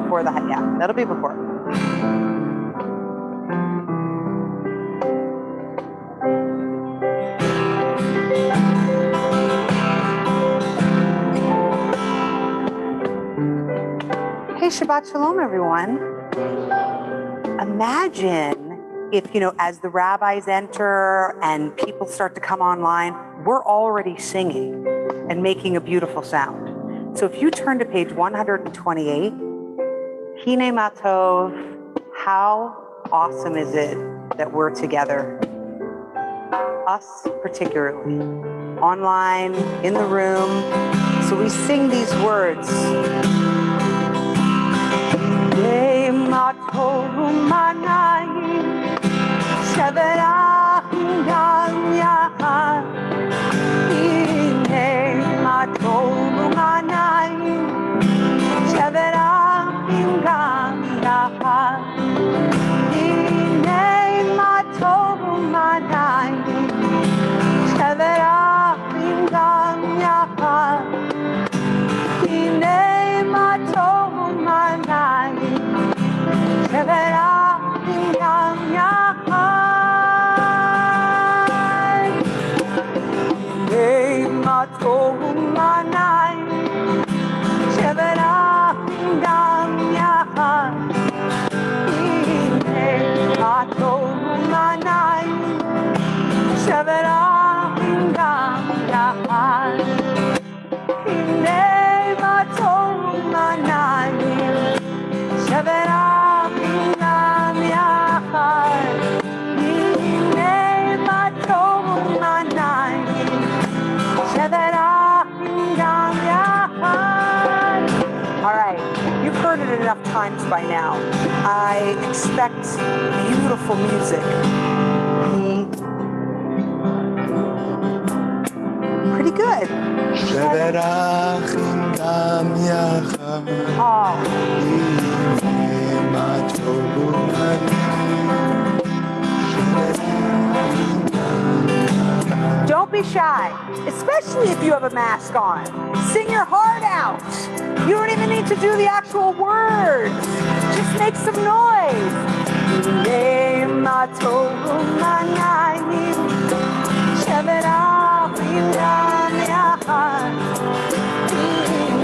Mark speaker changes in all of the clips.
Speaker 1: before the, yeah, that'll be before. Hey, Shabbat Shalom, everyone. Imagine if, as the rabbis enter and people start to come online, we're already singing and making a beautiful sound. So if you turn to page 128, Hine Matov, how awesome is it that we're together? Us particularly, online, in the room. So we sing these words. Hine Matov Umanayim, Sheverachim Gam Yachad. Hine Matov Umanayim, Sheverachim Gam Yachad. Hine Matov Umanayim, Sheverachim Gam Yachad. Hine Matov Umanayim, Sheverachim Gam Yachad. Hine Matov Umanayim, Sheverachim Gam Yachad. Hine Matov Umanayim, Sheverachim Gam Yachad. Hine Matov Umanayim, Sheverachim Gam Yachad. Hine Matov Umanayim, Sheverachim Gam Yachad. All right, you've heard it enough times by now. I expect beautiful music. Pretty good.
Speaker 2: Sheverachim Gam Yachad.
Speaker 1: Oh.
Speaker 2: Hine Matov Umanayim, Sheverachim Gam Yachad.
Speaker 1: Don't be shy, especially if you have a mask on. Sing your heart out. You don't even need to do the actual words. Just make some noise. Hine Matov Umanayim, Sheverachim Gam Yachad.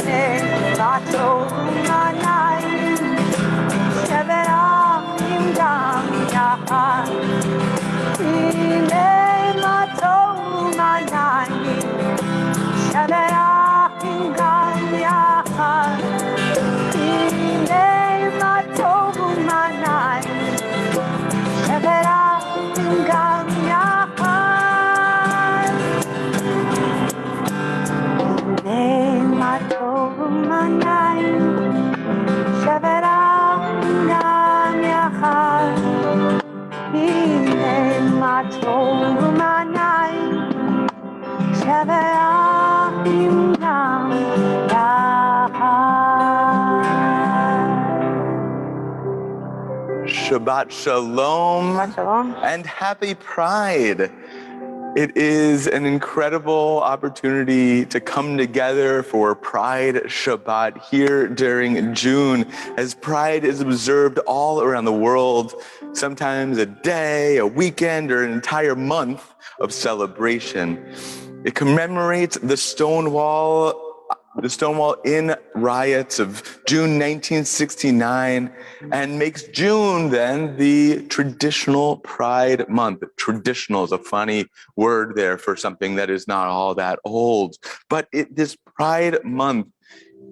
Speaker 1: Hine Matov Umanayim, Sheverachim Gam Yachad. Hine Matov Umanayim, Sheverachim Gam Yachad. Hine Matov Umanayim, Sheverachim Gam Yachad. Hine Matov Umanayim, Sheverachim Gam Yachad. Hine Matov Umanayim, Sheverachim Gam Yachad.
Speaker 2: Shabbat Shalom.
Speaker 1: Shabbat Shalom.
Speaker 2: And happy Pride. It is an incredible opportunity to come together for Pride Shabbat here during June, as Pride is observed all around the world, sometimes a day, a weekend, or an entire month of celebration. It commemorates the Stonewall in riots of June 1969, and makes June then the traditional Pride Month. Traditional is a funny word there for something that is not all that old. But this Pride Month,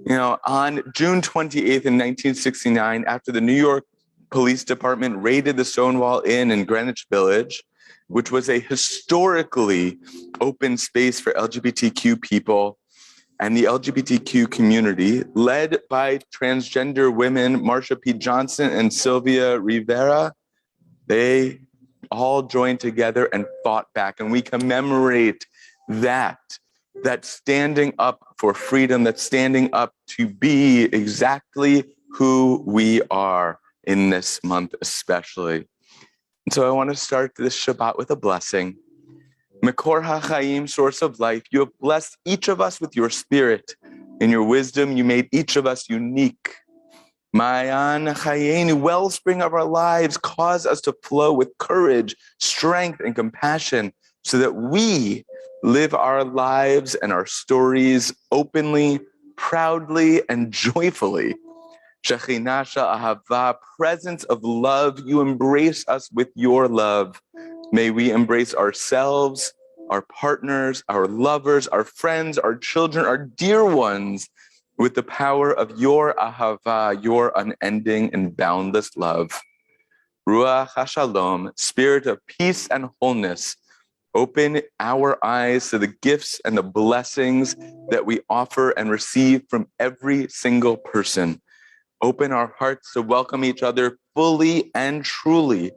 Speaker 2: on June 28th in 1969, after the New York Police Department raided the Stonewall Inn in Greenwich Village, which was a historically open space for LGBTQ people and the LGBTQ community, led by transgender women Marsha P. Johnson and Sylvia Rivera. They all joined together and fought back. And we commemorate that standing up for freedom, that standing up to be exactly who we are in this month especially. And so I want to start this Shabbat with a blessing. Mekor HaChaim, source of life, you have blessed each of us with your spirit. In your wisdom, you made each of us unique. Mayan Chayenu, wellspring of our lives, cause us to flow with courage, strength, and compassion so that we live our lives and our stories openly, proudly, and joyfully. Shekhinah Ahava, presence of love, you embrace us with your love. May we embrace ourselves, our partners, our lovers, our friends, our children, our dear ones, with the power of your ahava, your unending and boundless love. Ruach HaShalom, spirit of peace and wholeness, open our eyes to the gifts and the blessings that we offer and receive from every single person. Open our hearts to welcome each other fully and truly.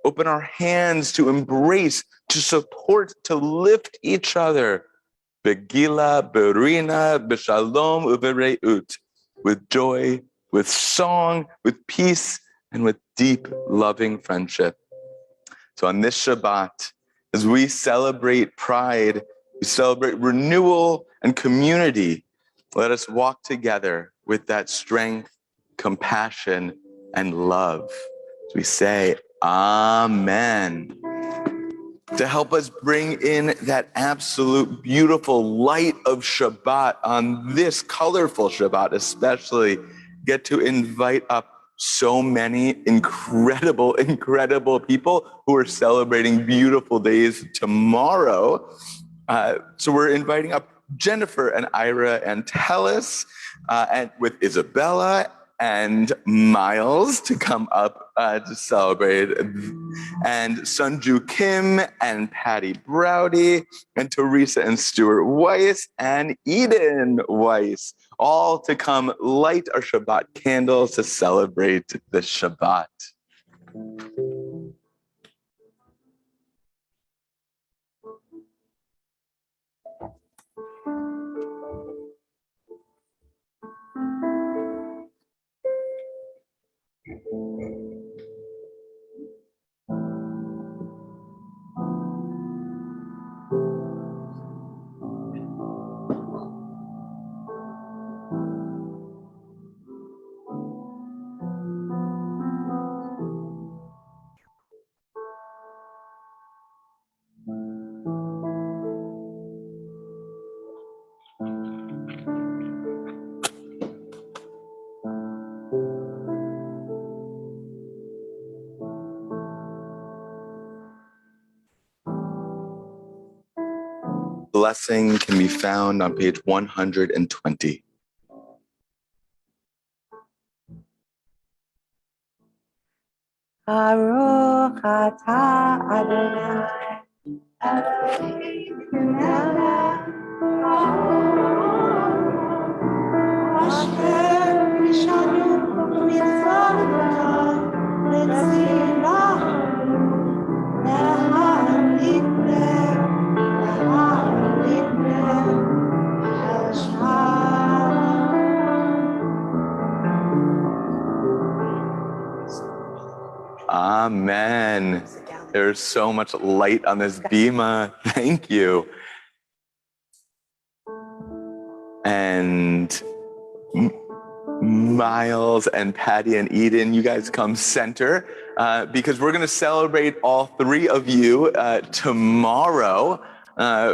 Speaker 2: Open our hands to embrace, to support, to lift each other. Begila, berina, beshalom, uvereut, with joy, with song, with peace, and with deep, loving friendship. So on this Shabbat, as we celebrate pride, we celebrate renewal and community, let us walk together with that strength, compassion, and love. So we say, Amen. To help us bring in that absolute beautiful light of Shabbat on this colorful Shabbat, especially, get to invite up so many incredible people who are celebrating beautiful days tomorrow. So we're inviting up Jennifer and Ira and Tellis, and with Isabella and Miles to come up to celebrate, and Sunju Kim and Patty Browdy, and Teresa and Stuart Weiss and Eden Weiss, all to come light our Shabbat candles to celebrate the Shabbat. Blessing can be found on page 120.
Speaker 1: Baruch atah Adonai Eloheinu melech haolam asher bishanu b'mitzvotav letzilanu lehalikneh
Speaker 2: Amen. There's so much light on this bima. Thank you. And Miles and Patty and Eden, you guys come center because we're going to celebrate all three of you tomorrow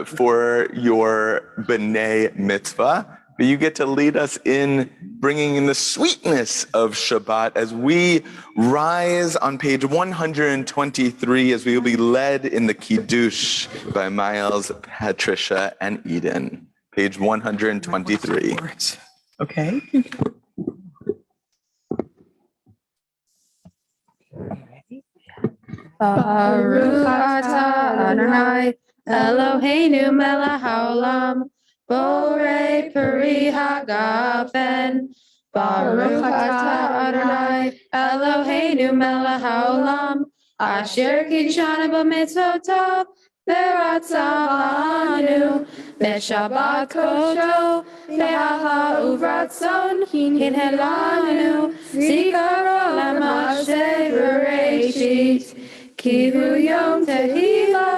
Speaker 2: for your B'nai Mitzvah. But you get to lead us in bringing in the sweetness of Shabbat as we rise on page 123 as we will be led in the Kiddush by Miles, Patricia, and Eden. Page 123.
Speaker 3: Okay.
Speaker 4: Baruch atah Adonai Eloheinu melech haolam borei peri hagafen. Baruch atah Adonai Eloheinu melech haolam asher kidshanu b'mitzvotav v'ratzah Beshabbat kosho be'aha uvratzon hinhelanu zikaro l'mashe v'reishit kivu yom tehila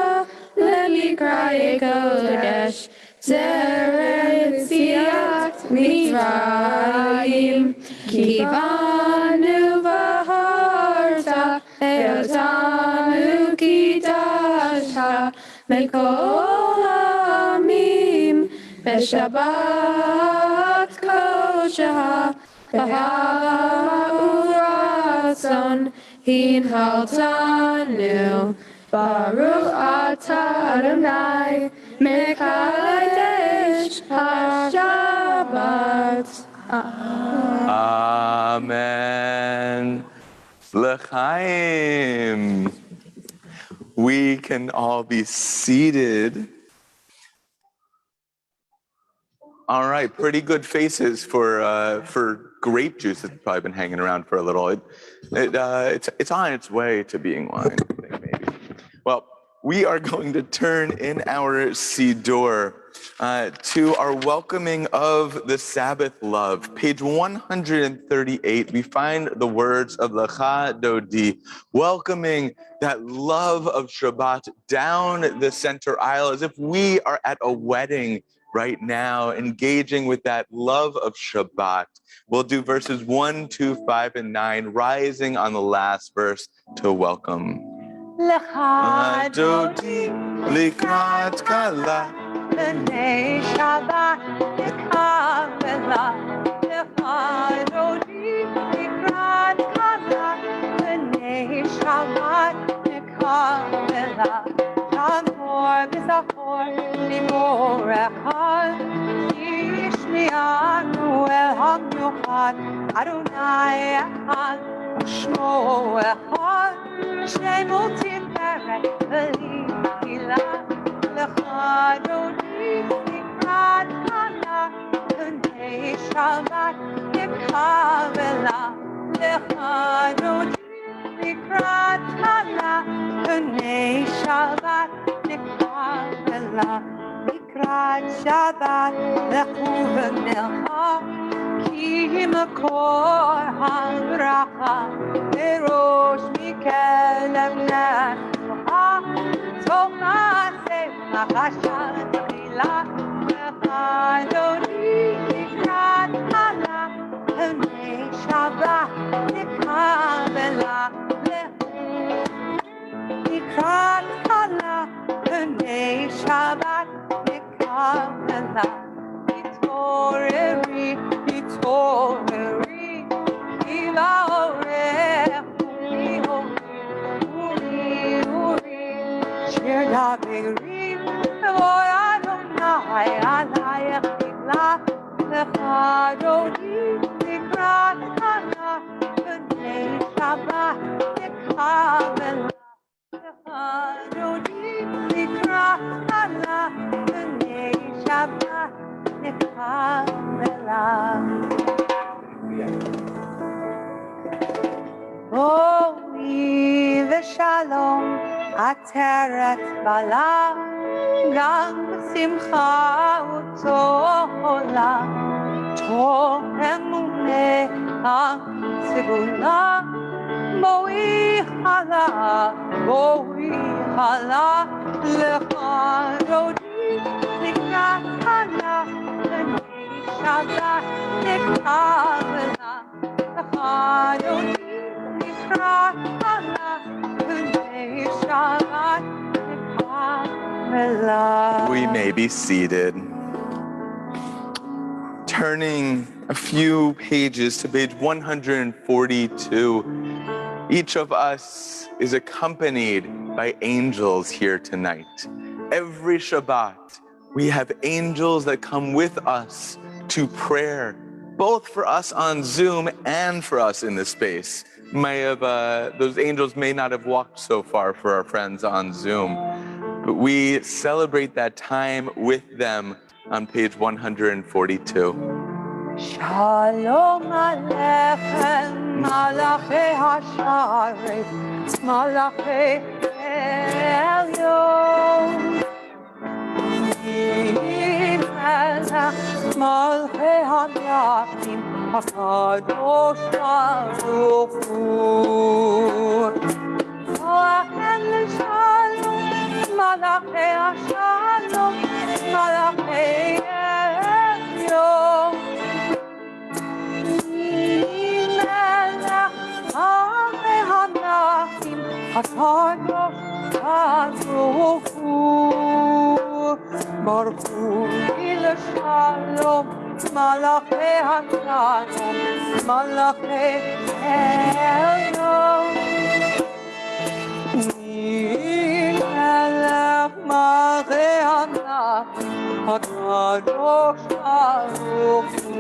Speaker 4: lemikra kodesh zeret siat mitzrayim kivan היותנו קידשת מכל העמים בשבת קודשה באהבה וברצון הנהלתנו ברוך אתה אדוני מקדש השבת.
Speaker 2: Amen. L'chaim. We can all be seated. All right, pretty good faces for grape juice that's probably been hanging around for a little. It's on its way to being wine, I think maybe. Well, we are going to turn in our Siddur to our welcoming of the Sabbath love. Page 138, we find the words of Lecha Dodi, welcoming that love of Shabbat down the center aisle as if we are at a wedding right now, engaging with that love of Shabbat. We'll do verses 1, 2, 5, and 9, rising on the last verse to welcome.
Speaker 1: Lecha
Speaker 2: Dodi likrat kala.
Speaker 1: B'nei Shabbat nekavela, Lecha Dodi likrat kala, B'nei Shabbat nekavela, Tamor v'zachor limor echad, Yishmianu el hamiuchad, Adonai echad, Shmo echad, Shemo tiferet v'lilah, Lecha Dodi likrat kala, B'nei Shabbat nekavela, Lecha Dodi likrat kala, B'nei Shabbat nekavela, Likrat Shabbat lechu v'necha, Ki makor habracha, Erosh mikelev nefecha, Toch na'aseh machashat tchila, Lecha Dodi likrat kala, B'nei Shabbat nekavela, Likrat kala, B'nei Shabbat nekavela, Yitoreri, Yitoreri, Ki ba'orech uri uri, uri, Shir daveri, V'voy Adonai alayech nigla, Lecha Dodi likrat kala, B'nei Shabbat nekavela, Lecha Dodi likrat kala, B'nei Shabbat nekavela. Boi v'shalom ateret bala, Gam b'simcha u'tola, Tov emunecha tzigula, Boi chala, Lecha Dodi likrat kala, B'nei Shabbat nekavela, Lecha Dodi likrat kala, B'nei Shabbat nekavela.
Speaker 2: We may be seated. Turning a few pages to page 142, each of us is accompanied by angels here tonight. Every Shabbat, we have angels that come with us to prayer, both for us on Zoom and for us in this space. Those angels may not have walked so far for our friends on Zoom, but we celebrate that time with them on page 142.
Speaker 1: Shalom Aleichem, Malachei Hasharet, Malachei Elyon. Melech Malchei Hamyakim, HaKadosh Baruch Hu. Malachem Shalom, Malachei Hashalom, Malachei Elyon. Melech Malachim HaKadosh Baruch Hu Baruch Hu Shalom Malachei HaShalom Malachei Elyon Melech Malachei HaKadosh Baruch Hu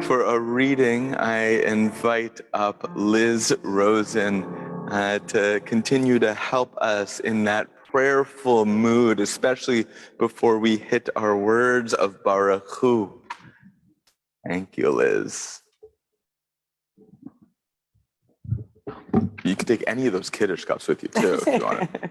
Speaker 2: For a reading, I invite up Liz Rosen to continue to help us in that prayerful mood, especially before we hit our words of Baruch Hu. Thank you, Liz. You can take any of those Kiddush cups with you too, if you want to.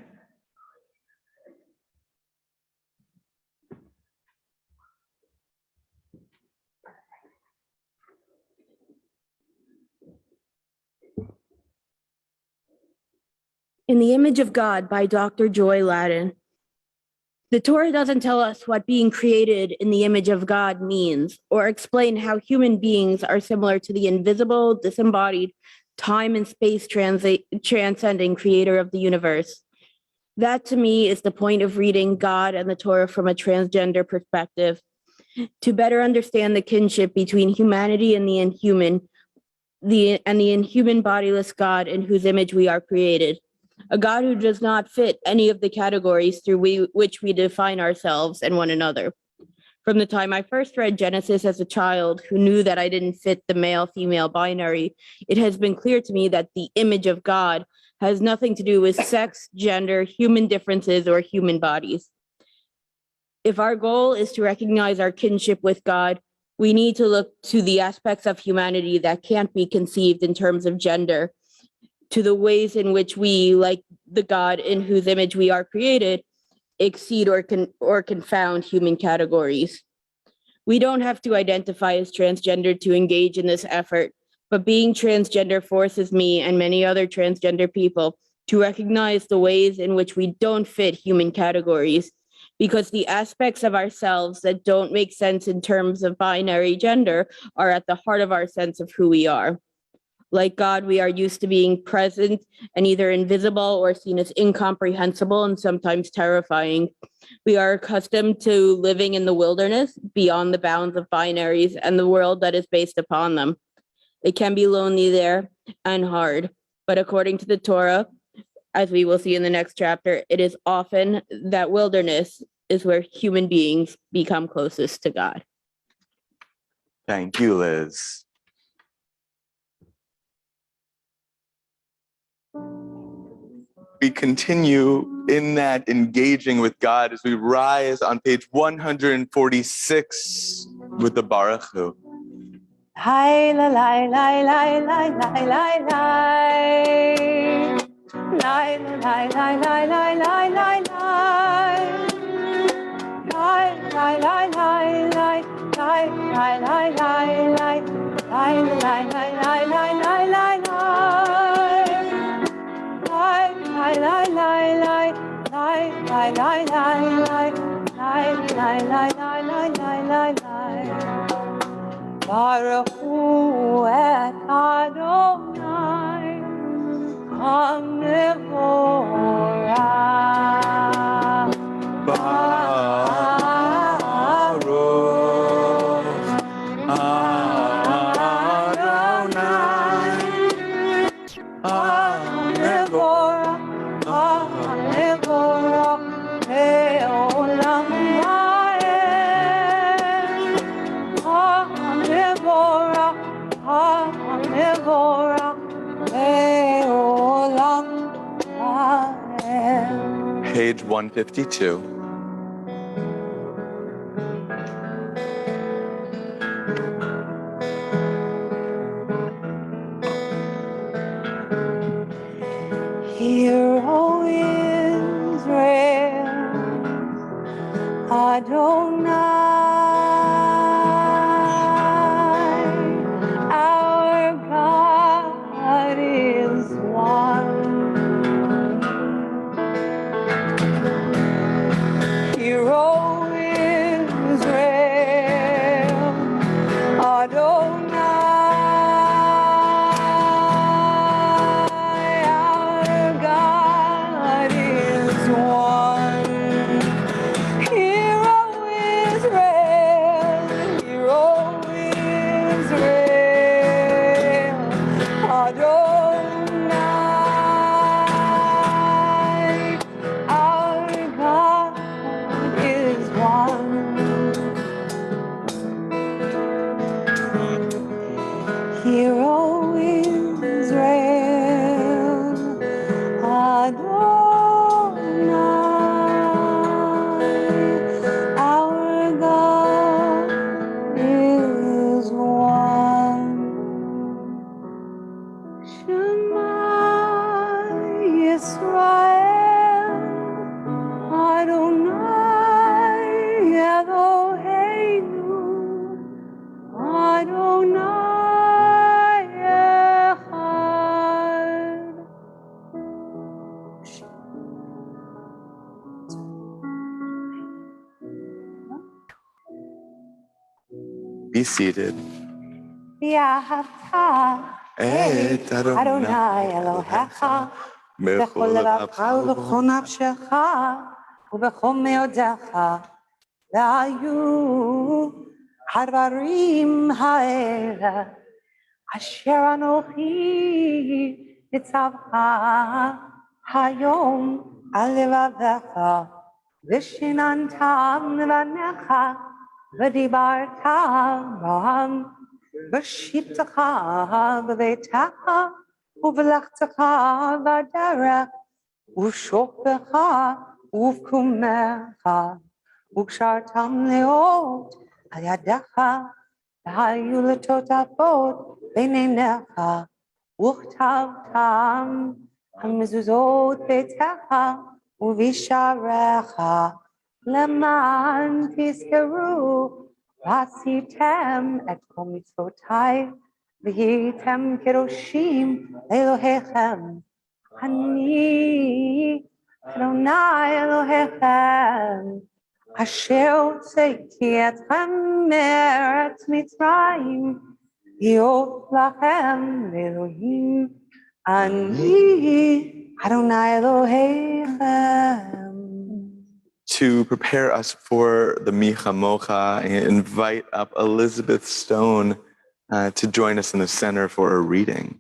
Speaker 3: In the Image of God by Dr. Joy Ladin. The Torah doesn't tell us what being created in the image of God means, or explain how human beings are similar to the invisible, disembodied, time and space transcending creator of the universe. That to me is the point of reading God and the Torah from a transgender perspective, to better understand the kinship between humanity and the inhuman, the inhuman bodiless God in whose image we are created. A God who does not fit any of the categories through which we define ourselves and one another. From the time I first read Genesis as a child who knew that I didn't fit the male-female binary, it has been clear to me that the image of God has nothing to do with sex, gender, human differences, or human bodies. If our goal is to recognize our kinship with God, we need to look to the aspects of humanity that can't be conceived in terms of gender, to the ways in which we, like the God in whose image we are created, exceed or confound human categories. We don't have to identify as transgender to engage in this effort, but being transgender forces me and many other transgender people to recognize the ways in which we don't fit human categories, because the aspects of ourselves that don't make sense in terms of binary gender are at the heart of our sense of who we are. Like God, we are used to being present and either invisible or seen as incomprehensible and sometimes terrifying. We are accustomed to living in the wilderness beyond the bounds of binaries and the world that is based upon them. It can be lonely there and hard, but according to the Torah, as we will see in the next chapter, it is often that wilderness is where human beings become closest to God.
Speaker 2: Thank you, Liz. We continue in that engaging with God as we rise on page 146 with the Baruch Hu.
Speaker 1: Lai la lai lai lai lai lai lai lai. Lai la lai lai lai lai lai lai lai. Lai lai lai lai lai lai lai lai lai lai. Lai la lai lai lai lai lai lai lai. Lai lai lai lai lai lai lai lai lai lai. Lai lai lai lai lai lai lai lai. Baruch Hu et Adonai HaMevorach.
Speaker 2: Baruch Adonai
Speaker 1: HaMevorach, HaMevorach, Le'olam Va'ed. HaMevorach, HaMevorach, Le'olam Va'ed.
Speaker 2: Page 152.
Speaker 1: Hear, O Israel, Adonai our God is one. Hero Israel, Adonai, our God is one. Hero Israel, Adonai, our God is one. Hero Israel, Adonai, our God is one. Shema Yisrael, Adonai Eloheinu, Adonai Echad.
Speaker 2: Be seated.
Speaker 1: Yahavta
Speaker 2: Et
Speaker 1: Adonai Elohecha b'chol levacha ub'chol nafshecha ub'chol meodecha v'hayu hadvarim ha'ela asher anochi nitzavcha hayom al levavecha v'shinantam levanecha v'dibarta b'ham v'shiptecha v'veitecha uv'lechtecha v'derech ושופך ובקומך וקשרתם לאות על ידיך והיו לטוטפות בין עיניך וכתבתם על מזוזות ביתך ובשעריך למען תזכרו ועשיתם את כל מצוותיי והייתם קדושים לאלוהיכם אני אדוני אלוהיכם אשר הוצאתי אתכם מארץ מצרים להיות לכם לאלוהים אני אדוני אלוהיכם.
Speaker 2: To prepare us for the Micha Mocha, I invite up Elizabeth Stone to join us in the center for a reading.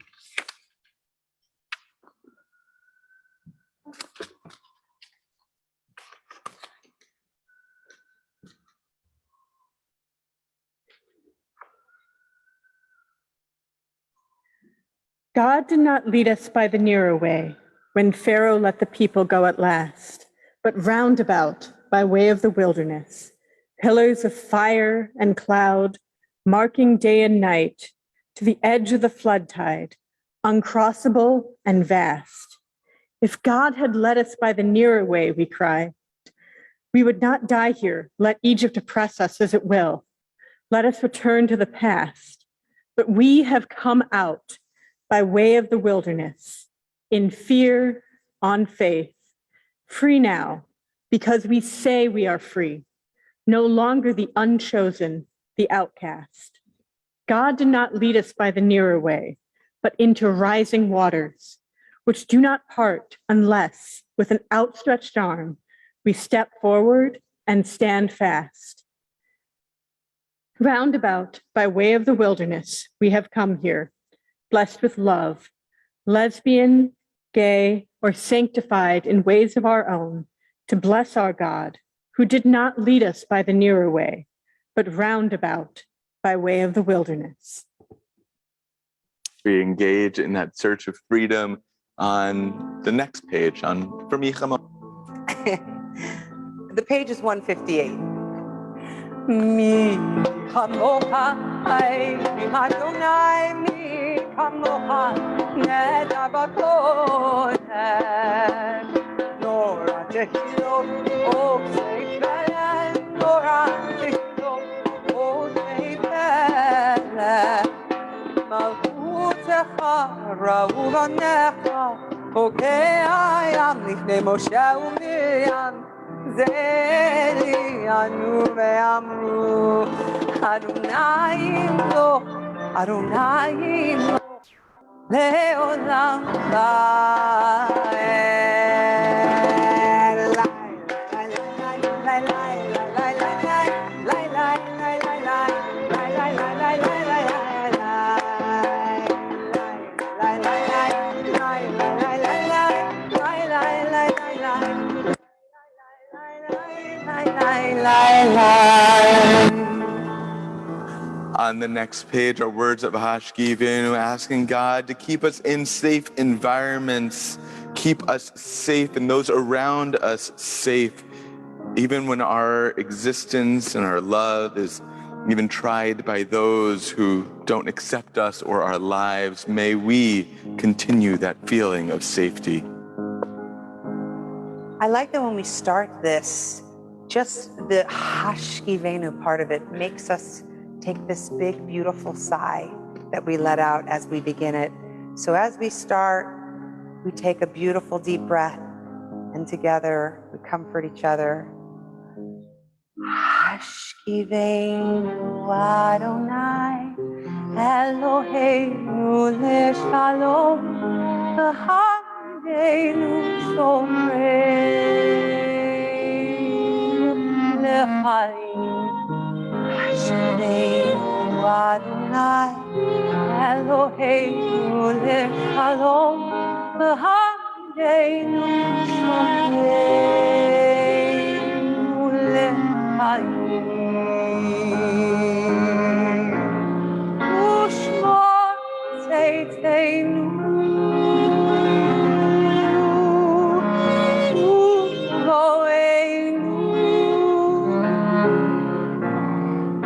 Speaker 5: God did not lead us by the nearer way when Pharaoh let the people go at last, but roundabout by way of the wilderness, pillars of fire and cloud, marking day and night to the edge of the flood tide, uncrossable and vast. If God had led us by the nearer way, we cry, we would not die here. Let Egypt oppress us as it will. Let us return to the past. But we have come out by way of the wilderness, in fear, on faith, free now, because we say we are free, no longer the unchosen, the outcast. God did not lead us by the nearer way, but into rising waters, which do not part unless, with an outstretched arm, we step forward and stand fast. Roundabout by way of the wilderness, we have come here, blessed with love, lesbian, gay, or sanctified in ways of our own, to bless our God, who did not lead us by the nearer way, but roundabout by way of the wilderness.
Speaker 2: We engage in that search of freedom on the next page, on From Micha Mocha.
Speaker 1: The page is 158. Mi kamocha, ay Adonai, mi kamocha, neda bakodesh, nor atechilo, o seifelen, no Orando, Odebele, Malhutecha, Rauvanecha, Okeayam, Nifne Moshe Umiriam, Zeli, Anu Ve'amru, Adonai Lo, Adonai Lo, Leolam
Speaker 2: On the next page are words of Hashkivenu, asking God to keep us in safe environments, keep us safe and those around us safe, even when our existence and our love is even tried by those who don't accept us or our lives. May we continue that feeling of safety.
Speaker 1: I like that when we start this, just the Hashkivenu part of it makes us take this big, beautiful sigh that we let out as we begin it. So as we start, we take a beautiful deep breath, and together we comfort each other. Hashkivenu Adonai Eloheinu leShalom v'Havdeinu Shomeinu leChaim. Hashkivenu Adonai Eloheinu leShalom v'Havdeinu Shomeinu leChaim. Ushmor Tzeiteinu Uvoeinu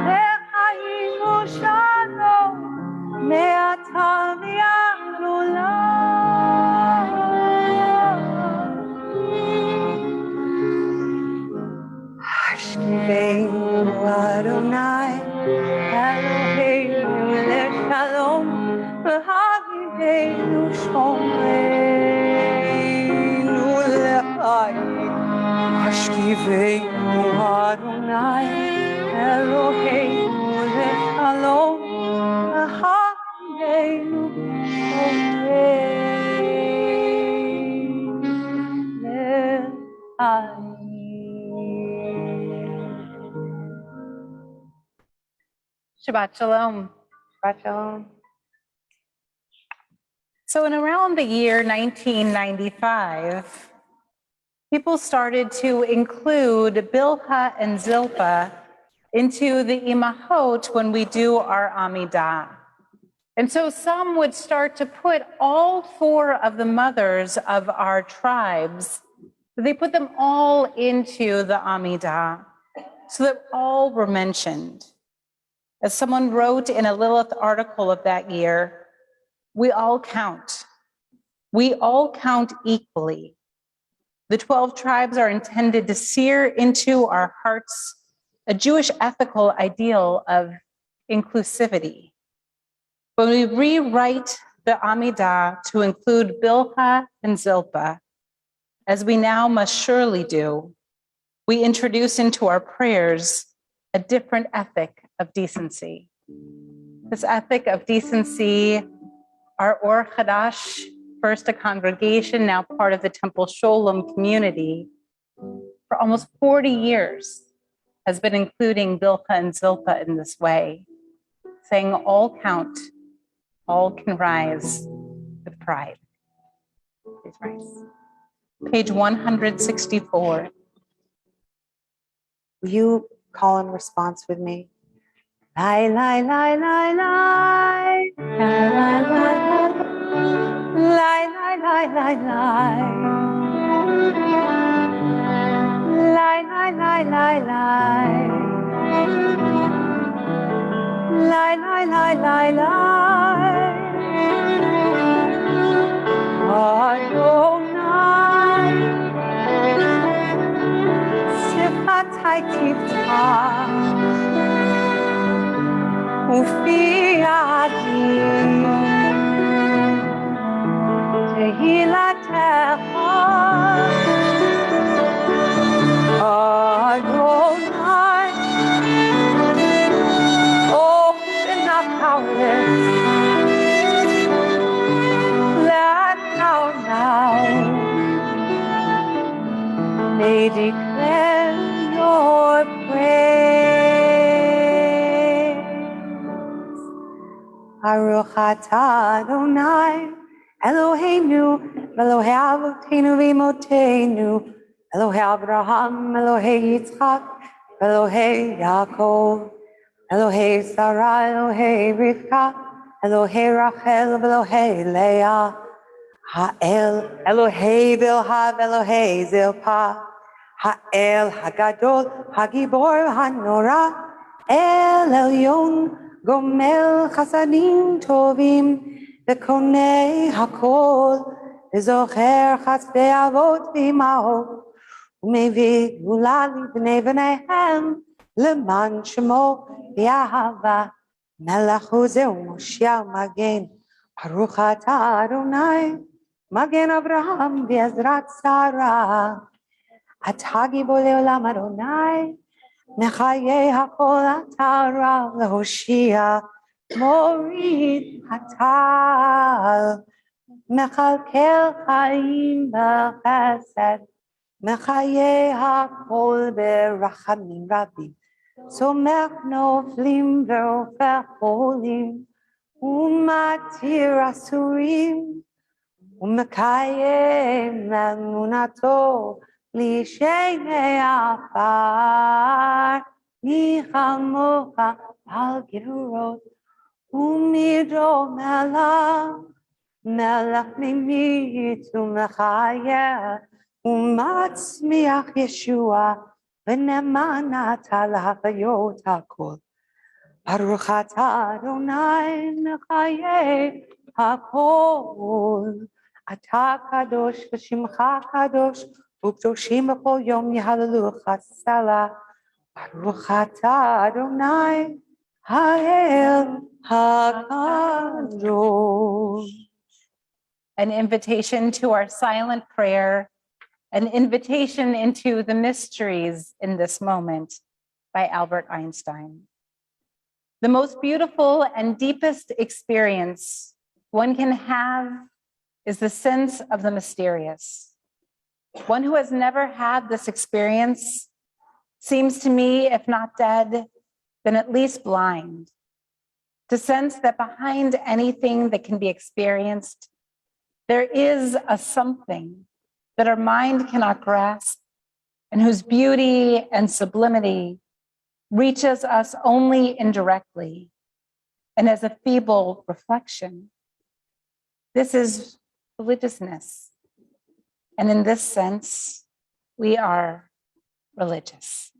Speaker 1: Lechaim Shalom Me'ata v'ad olam. Hashkivenu Adonai Eloheinu leShalom v'Havdeinu Shomeinu leChaim. Hashkivenu Adonai Eloheinu leShalom v'Havdeinu Shomeinu leChaim.
Speaker 6: Shabbat Shalom.
Speaker 1: Shabbat Shalom.
Speaker 6: So in around the year 1995, people started to include Bilhah and Zilpah into the Imahot when we do our Amidah. And so some would start to put all four of the mothers of our tribes, they put them all into the Amidah so that all were mentioned. As someone wrote in a Lilith article of that year, we all count. We all count equally. The 12 tribes are intended to sear into our hearts a Jewish ethical ideal of inclusivity. When we rewrite the Amidah to include Bilhah and Zilpah, as we now must surely do, we introduce into our prayers a different ethic of decency. This ethic of decency, our Or Chadash, first a congregation, now part of the Temple Sholem community, for almost 40 years has been including Bilhah and Zilpah in this way, saying all count, all can rise with pride. Please rise. Page 164.
Speaker 1: Will you call in response with me? Lai, lai, lai, lai, lai. Lai, lai, lai, lai, lai, lai, lai. Lai, lai, lai, lai, lai. Lai, lai, lai, lai, lai. Adonai. Sifatai tivta. Ufiadi Tehilatecha Adonai. Open up our lips, let our mouths may declare your praise. Baruch atah Adonai, Eloheinu, Elohei Avotenu v'Imotenu, Elohei Abraham, Elohei Yitzchak, Elohei Yaakov, Elohei Sarah, Elohei Rivka, Elohei Rachel, Elohei Leah, Ha'el, Elohei Bilha, Elohei Zilpa, Ha'el Hagadol, Hagibor, Hanora, El Elyon, Gomel Chasadim Tovim, Bekonei Hakol, Bezocher Chasdei Avot V'Imahot, Umevi Gulali B'nei B'neihem, Leman Shemo V'Yahava, Melech Hu Zeu Moshiach Magen, Baruch atah Adonai, Magen Abraham V'Ezrat Sarah, Atah Gibor Le'olam Adonai, Mechayei Hakol atah Rav Lehoshia, Morid Hatal, Mechalkel Chaim B'Chesed, Mechayei Hakol B'Rachamim Rabim, Somech Noflim V'Ofech Cholim, Umatir Asurim, Umekayem Emunato, L'Shemei Afar, Nichamocha Al Gidurot, Umido Melech, Melech Mimit Umechayeh, Umatzmiach Yeshua, V'nemanat Al Havayot HaKol. Baruch atah Adonai mechayei hakol. Atah kadosh v'shimcha kadosh u'kdoshim b'chol yom yehallelujah Selah. Baruch atah Adonai ha'el hakadosh. An invitation to our silent prayer, an invitation into the mysteries in this moment by Albert Einstein. The most beautiful and deepest experience one can have is the sense of the mysterious. One who has never had this experience seems to me, if not dead, then at least blind, to sense that behind anything that can be experienced, there is a something that our mind cannot grasp and whose beauty and sublimity reaches us only indirectly and as a feeble reflection. This is religiousness. And in this sense, we are religious.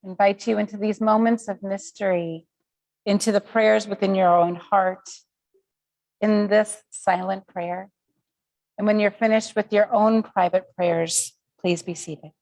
Speaker 1: I invite you into these moments of mystery, into the prayers within your own heart, in this silent prayer. And when you're finished with your own private prayers, please be seated.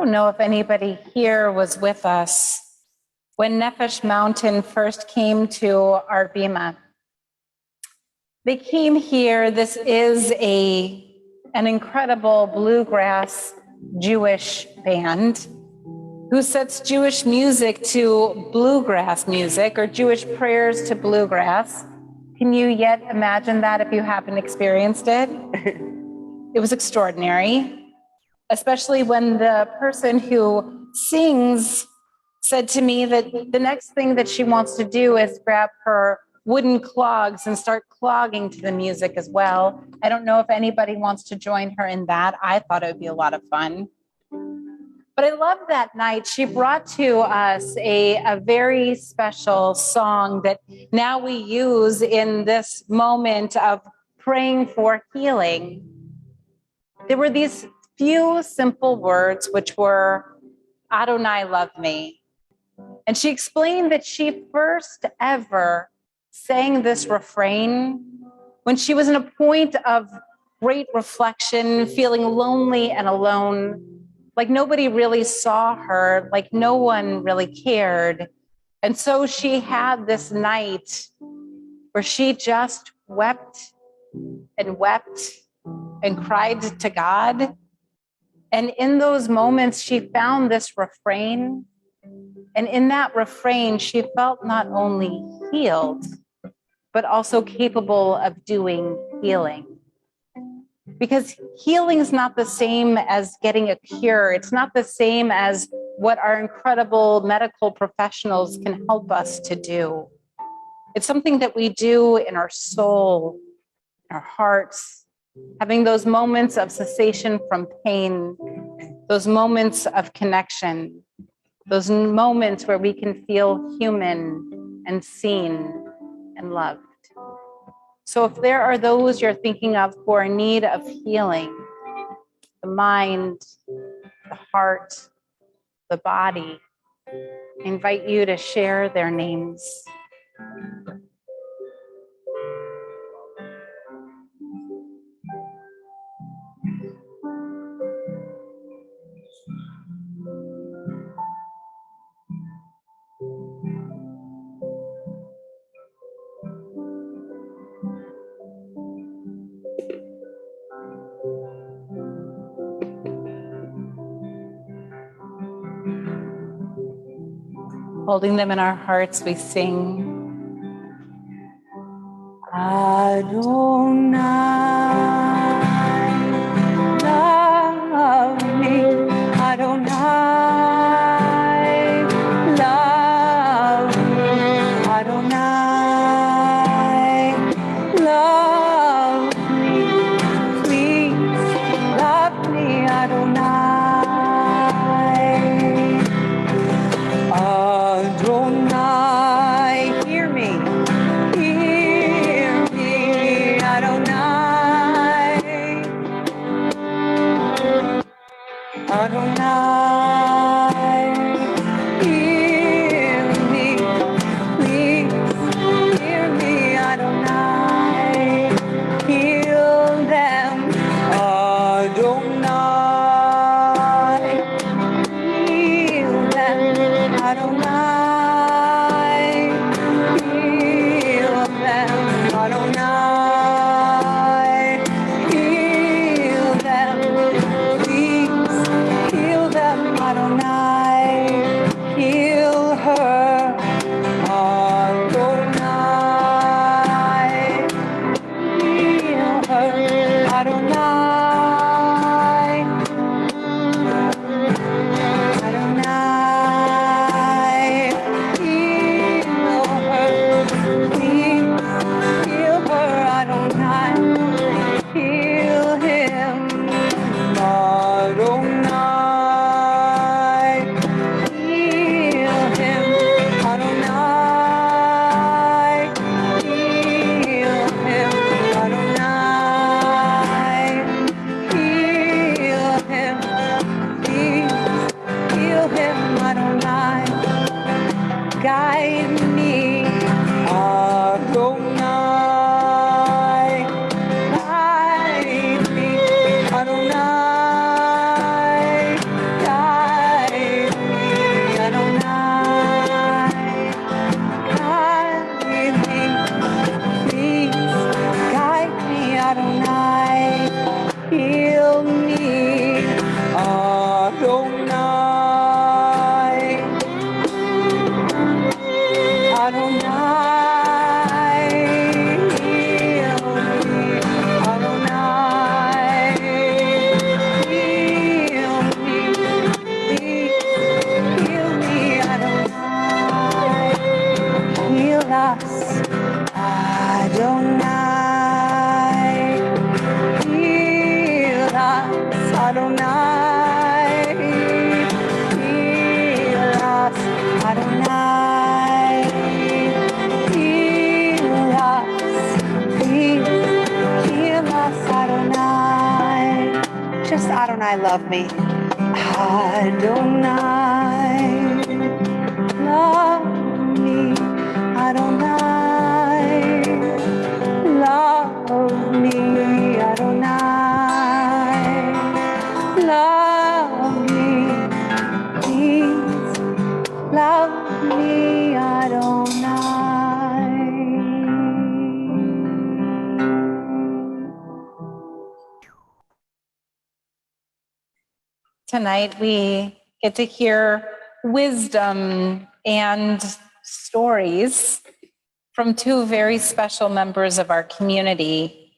Speaker 6: don't know if anybody here was with us when Nefesh Mountain first came to our Bima. They came here. This is an incredible bluegrass Jewish band who sets Jewish music to bluegrass music, or Jewish prayers to bluegrass. Can you yet imagine that if you haven't experienced it? It was extraordinary, especially when the person who sings said to me that the next thing that she wants to do is grab her wooden clogs and start clogging to the music as well. I don't know if anybody wants to join her in that. I thought it would be a lot of fun. But I love that night. She brought to us a very special song that now we use in this moment of praying for healing. There were these few simple words, which were, Adonai, love me. And she explained that she first ever sang this refrain when she was in a point of great reflection, feeling lonely and alone, like nobody really saw her, like no one really cared. And so she had this night where she just wept and wept and cried to God. And in those moments, she found this refrain. And in that refrain, she felt not only healed, but also capable of doing healing. Because healing is not the same as getting a cure. It's not the same as what our incredible medical professionals can help us to do. It's something that we do in our soul, our hearts, having those moments of cessation from pain, those moments of connection, those moments where we can feel human and seen and loved. So if there are those you're thinking of who are in need of healing, the mind, the heart, the body, I invite you to share their names. Holding them in our hearts, we sing, Adonai, love me, Adonai, love me, Adonai, love me, please, love me, Adonai. Adonai, hear me, Adonai. Adonai, hear me, please, hear me, Adonai. Heal them, Adonai. Heal them, Adonai. Heal them, Adonai. Heal them, please. Heal them, Adonai. Heal her, Adonai. Heal her, Adonai. Adonai, heal her, please, heal her, Adonai, heal him, Adonai, heal him, Adonai, heal him, Adonai, heal him, please. Heal him, Adonai. Guide me, Adonai. Guide me, Adonai. Guide
Speaker 1: love me? Adonai, love me. Adonai, love me. Adonai, love me. Please love me, Adonai.
Speaker 6: Tonight we get to hear wisdom and stories from two very special members of our community.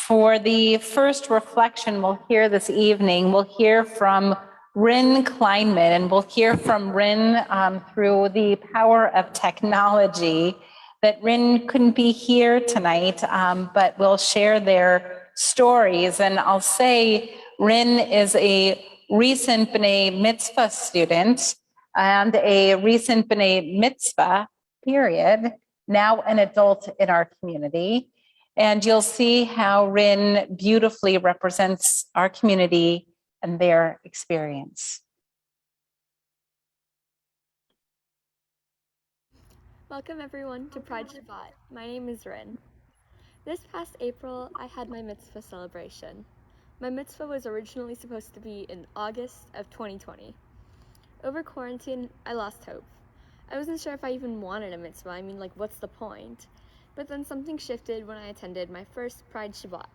Speaker 6: For the first reflection we'll hear this evening, we'll hear from Rin Kleinman, and we'll hear from Rin through the power of technology. That Rin couldn't be here tonight, but we'll share their stories. And I'll say Rin is a recent B'nai Mitzvah student and a recent B'nai Mitzvah, period, now an adult in our community. And you'll see how Rin beautifully represents our community and their experience.
Speaker 7: Welcome everyone to Pride Shabbat. My name is Rin. This past April, I had my mitzvah celebration. My mitzvah was originally supposed to be in August of 2020. Over quarantine, I lost hope. I wasn't sure if I even wanted a mitzvah. I mean, like, what's the point? But then something shifted when I attended my first Pride Shabbat.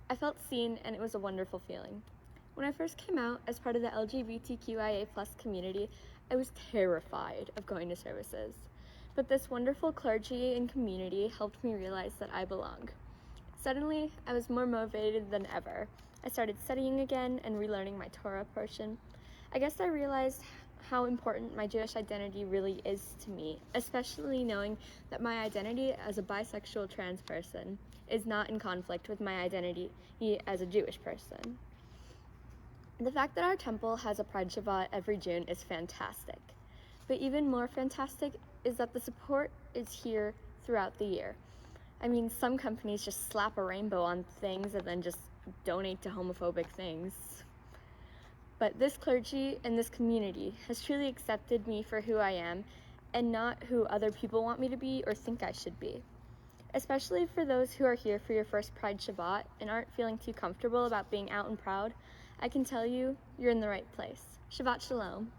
Speaker 7: I felt seen, and it was a wonderful feeling. When I first came out as part of the LGBTQIA+ community, I was terrified of going to services. But this wonderful clergy and community helped me realize that I belong. Suddenly, I was more motivated than ever. I started studying again and relearning my Torah portion. I guess I realized how important my Jewish identity really is to me, especially knowing that my identity as a bisexual trans person is not in conflict with my identity as a Jewish person. The fact that our temple has a Pride Shabbat every June is fantastic. But even more fantastic is that the support is here throughout the year. I mean, some companies just slap a rainbow on things and then just donate to homophobic things. But this clergy and this community has truly accepted me for who I am and not who other people want me to be or think I should be. Especially for those who are here for your first Pride Shabbat and aren't feeling too comfortable about being out and proud, I can tell you, you're in the right place. Shabbat Shalom.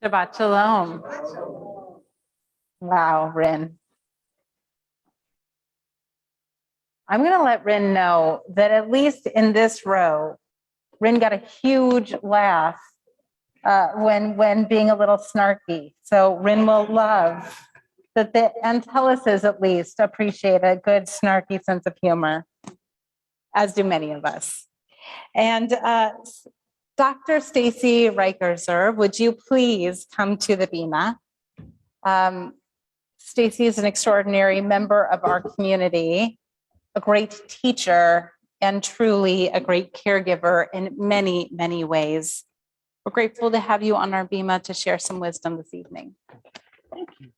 Speaker 6: Shabbat Shalom. Wow, Rin. I'm going to let Rin know that at least in this row, Rin got a huge laugh when being a little snarky. So Rin will love that the Antellises at least appreciate a good snarky sense of humor, as do many of us. And Dr. Stacy Reicherzer, would you please come to the bima? Stacy is an extraordinary member of our community, a great teacher, and truly a great caregiver in many, many ways. We're grateful to have you on our bima to share some wisdom this evening.
Speaker 2: Thank you.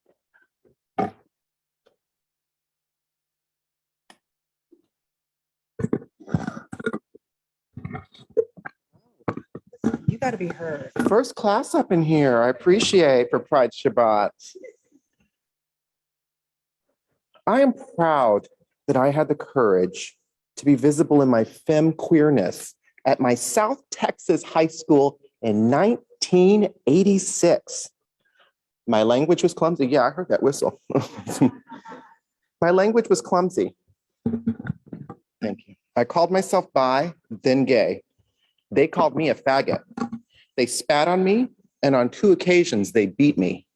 Speaker 1: You got to be heard.
Speaker 8: First class up in here. I appreciate for Pride Shabbat. I am proud that I had the courage to be visible in my femme queerness at my South Texas high school in 1986. My language was clumsy. Yeah, I heard that whistle. My language was clumsy. Thank you. I called myself bi, then gay. They called me a faggot. They spat on me, and on 2 occasions, they beat me.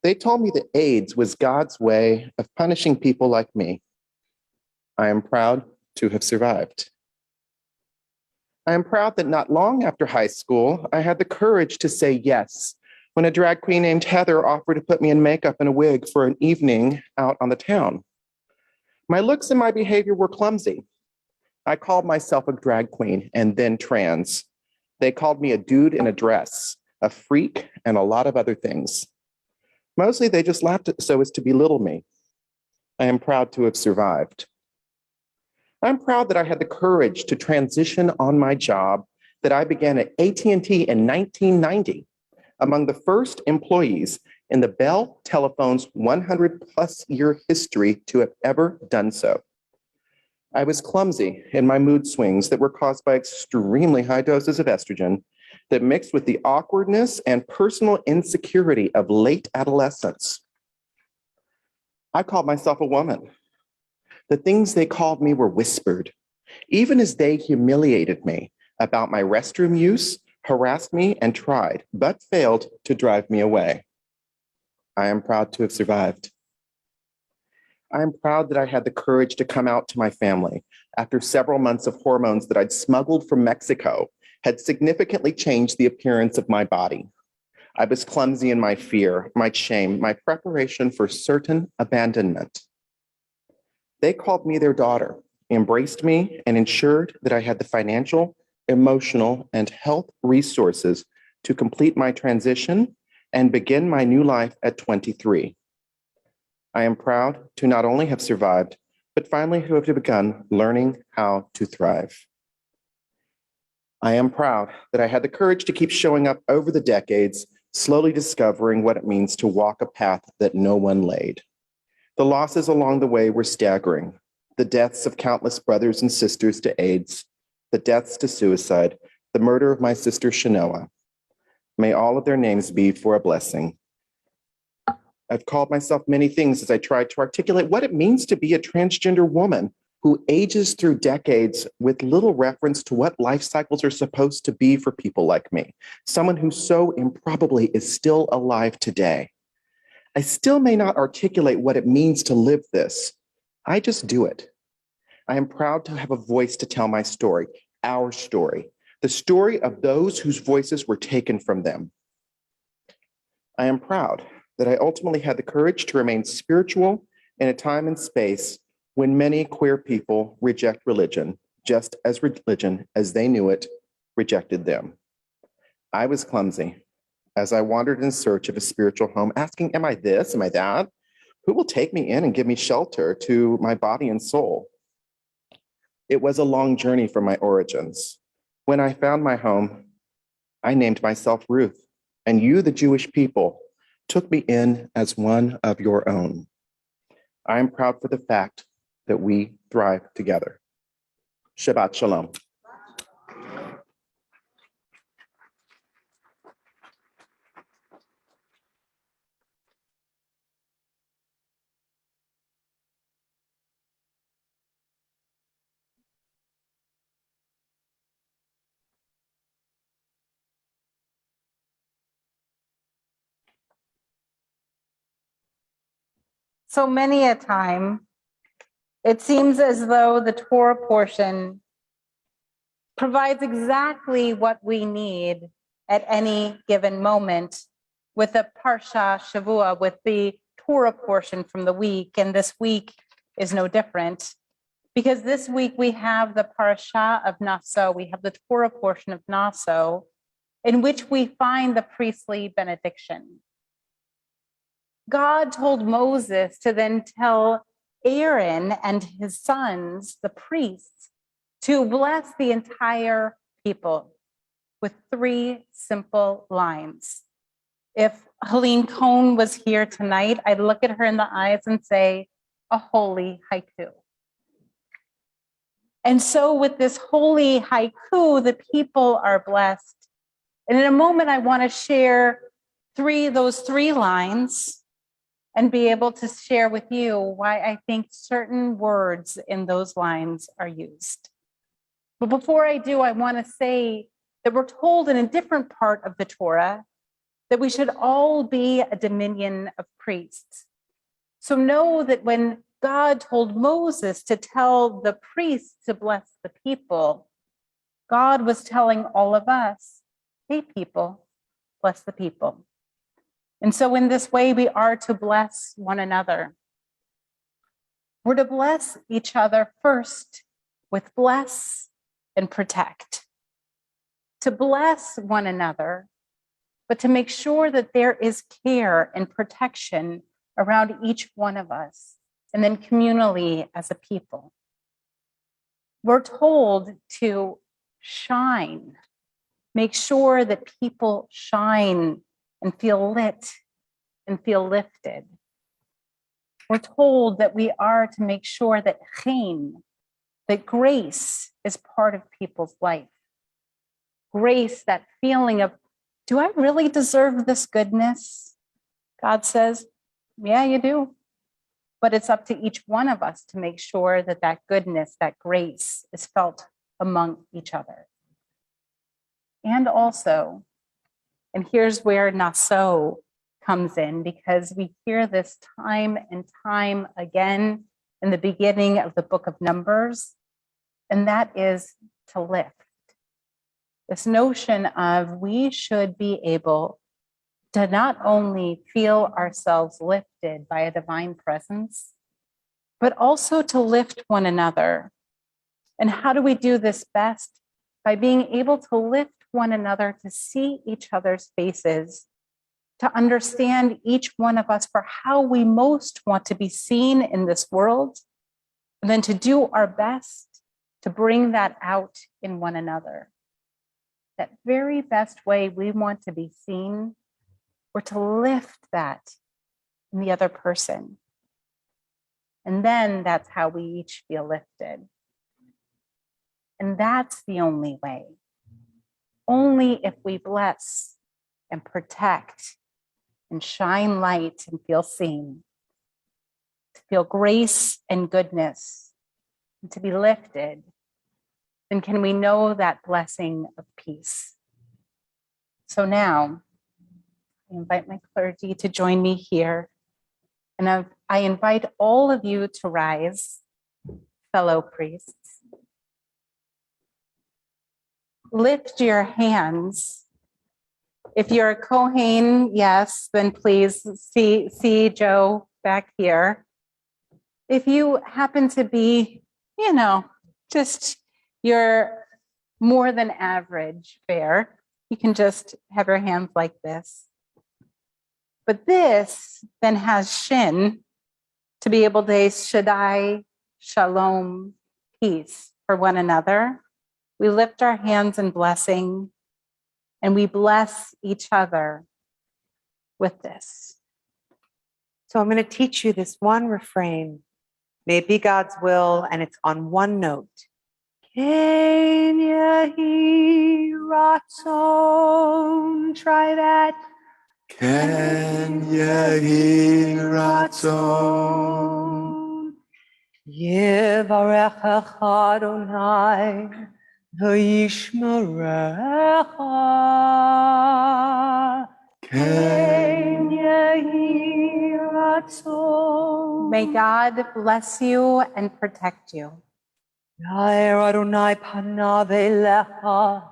Speaker 8: They told me that AIDS was God's way of punishing people like me. I am proud to have survived. I am proud that not long after high school, I had the courage to say yes when a drag queen named Heather offered to put me in makeup and a wig for an evening out on the town. My looks and my behavior were clumsy. I called myself a drag queen and then trans. They called me a dude in a dress, a freak, and a lot of other things. Mostly they just laughed so as to belittle me. I am proud to have survived. I'm proud that I had the courage to transition on my job that I began at AT&T in 1990, among the first employees in the Bell Telephone's 100-plus year history to have ever done so. I was clumsy in my mood swings that were caused by extremely high doses of estrogen that mixed with the awkwardness and personal insecurity of late adolescence. I called myself a woman. The things they called me were whispered, even as they humiliated me about my restroom use, harassed me, and tried, but failed to drive me away. I am proud to have survived. I am proud that I had the courage to come out to my family after several months of hormones that I'd smuggled from Mexico had significantly changed the appearance of my body. I was clumsy in my fear, my shame, my preparation for certain abandonment. They called me their daughter, embraced me, and ensured that I had the financial, emotional, and health resources to complete my transition and begin my new life at 23. I am proud to not only have survived, but finally to have begun learning how to thrive. I am proud that I had the courage to keep showing up over the decades, slowly discovering what it means to walk a path that no one laid. The losses along the way were staggering. The deaths of countless brothers and sisters to AIDS, the deaths to suicide, the murder of my sister Shanoa. May all of their names be for a blessing. I've called myself many things as I tried to articulate what it means to be a transgender woman who ages through decades with little reference to what life cycles are supposed to be for people like me, someone who so improbably is still alive today. I still may not articulate what it means to live this. I just do it. I am proud to have a voice to tell my story, our story, the story of those whose voices were taken from them. I am proud that I ultimately had the courage to remain spiritual in a time and space when many queer people reject religion, just as religion, as they knew it, rejected them. I was clumsy as I wandered in search of a spiritual home, asking, am I this, am I that? Who will take me in and give me shelter to my body and soul? It was a long journey from my origins. When I found my home, I named myself Ruth, and you, the Jewish people, took me in as one of your own. I am proud for the fact that we thrive together. Shabbat Shalom.
Speaker 6: So many a time, it seems as though the Torah portion provides exactly what we need at any given moment with the Parsha Shavua, with the Torah portion from the week. And this week is no different, because this week we have the Parsha of Naso, we have the Torah portion of Naso, in which we find the priestly benediction. God told Moses to then tell Aaron and his sons, the priests, to bless the entire people with 3 simple lines. If Helene Cohn was here tonight, I'd look at her in the eyes and say, a holy haiku. And so with this holy haiku, the people are blessed. And in a moment, I want to share those three lines and be able to share with you why I think certain words in those lines are used. But before I do, I want to say that we're told in a different part of the Torah that we should all be a dominion of priests. So know that when God told Moses to tell the priests to bless the people, God was telling all of us, hey people, bless the people. And so in this way, we are to bless one another. We're to bless each other first with bless and protect. To bless one another, but to make sure that there is care and protection around each one of us, and then communally as a people. We're told to shine, make sure that people shine and feel lit and feel lifted. We're told that we are to make sure that chen, that grace is part of people's life. Grace, that feeling of, do I really deserve this goodness? God says, yeah, you do. But it's up to each one of us to make sure that that goodness, that grace is felt among each other. And also, and here's where Naso comes in, because we hear this time and time again in the beginning of the book of Numbers, and that is to lift. This notion of we should be able to not only feel ourselves lifted by a divine presence, but also to lift one another. And how do we do this best? By being able to lift one another, to see each other's faces, to understand each one of us for how we most want to be seen in this world, and then to do our best to bring that out in one another. That very best way we want to be seen, or to lift that in the other person. And then that's how we each feel lifted. And that's the only way. Only if we bless and protect and shine light and feel seen, to feel grace and goodness, and to be lifted, then can we know that blessing of peace. So now, I invite my clergy to join me here, and I invite all of you to rise, fellow priests. Lift your hands. If you're a Kohen, yes, then please see Joe back here. If you happen to be, just you're more than average fair, you can just have your hands like this. But this then has Shin to be able to say Shaddai, Shalom, peace for one another. We lift our hands in blessing, and we bless each other with this.
Speaker 1: So I'm going to teach you this one refrain. May it be God's will, and it's on one note. Ken yehi ratzon. Try that.
Speaker 2: Ken yehi ratzon.
Speaker 1: Yevarechecha Adonai v'yishmerecha. Ken yehi ratzon.
Speaker 6: May God bless you and protect you.
Speaker 1: Yair Adonai panav elecha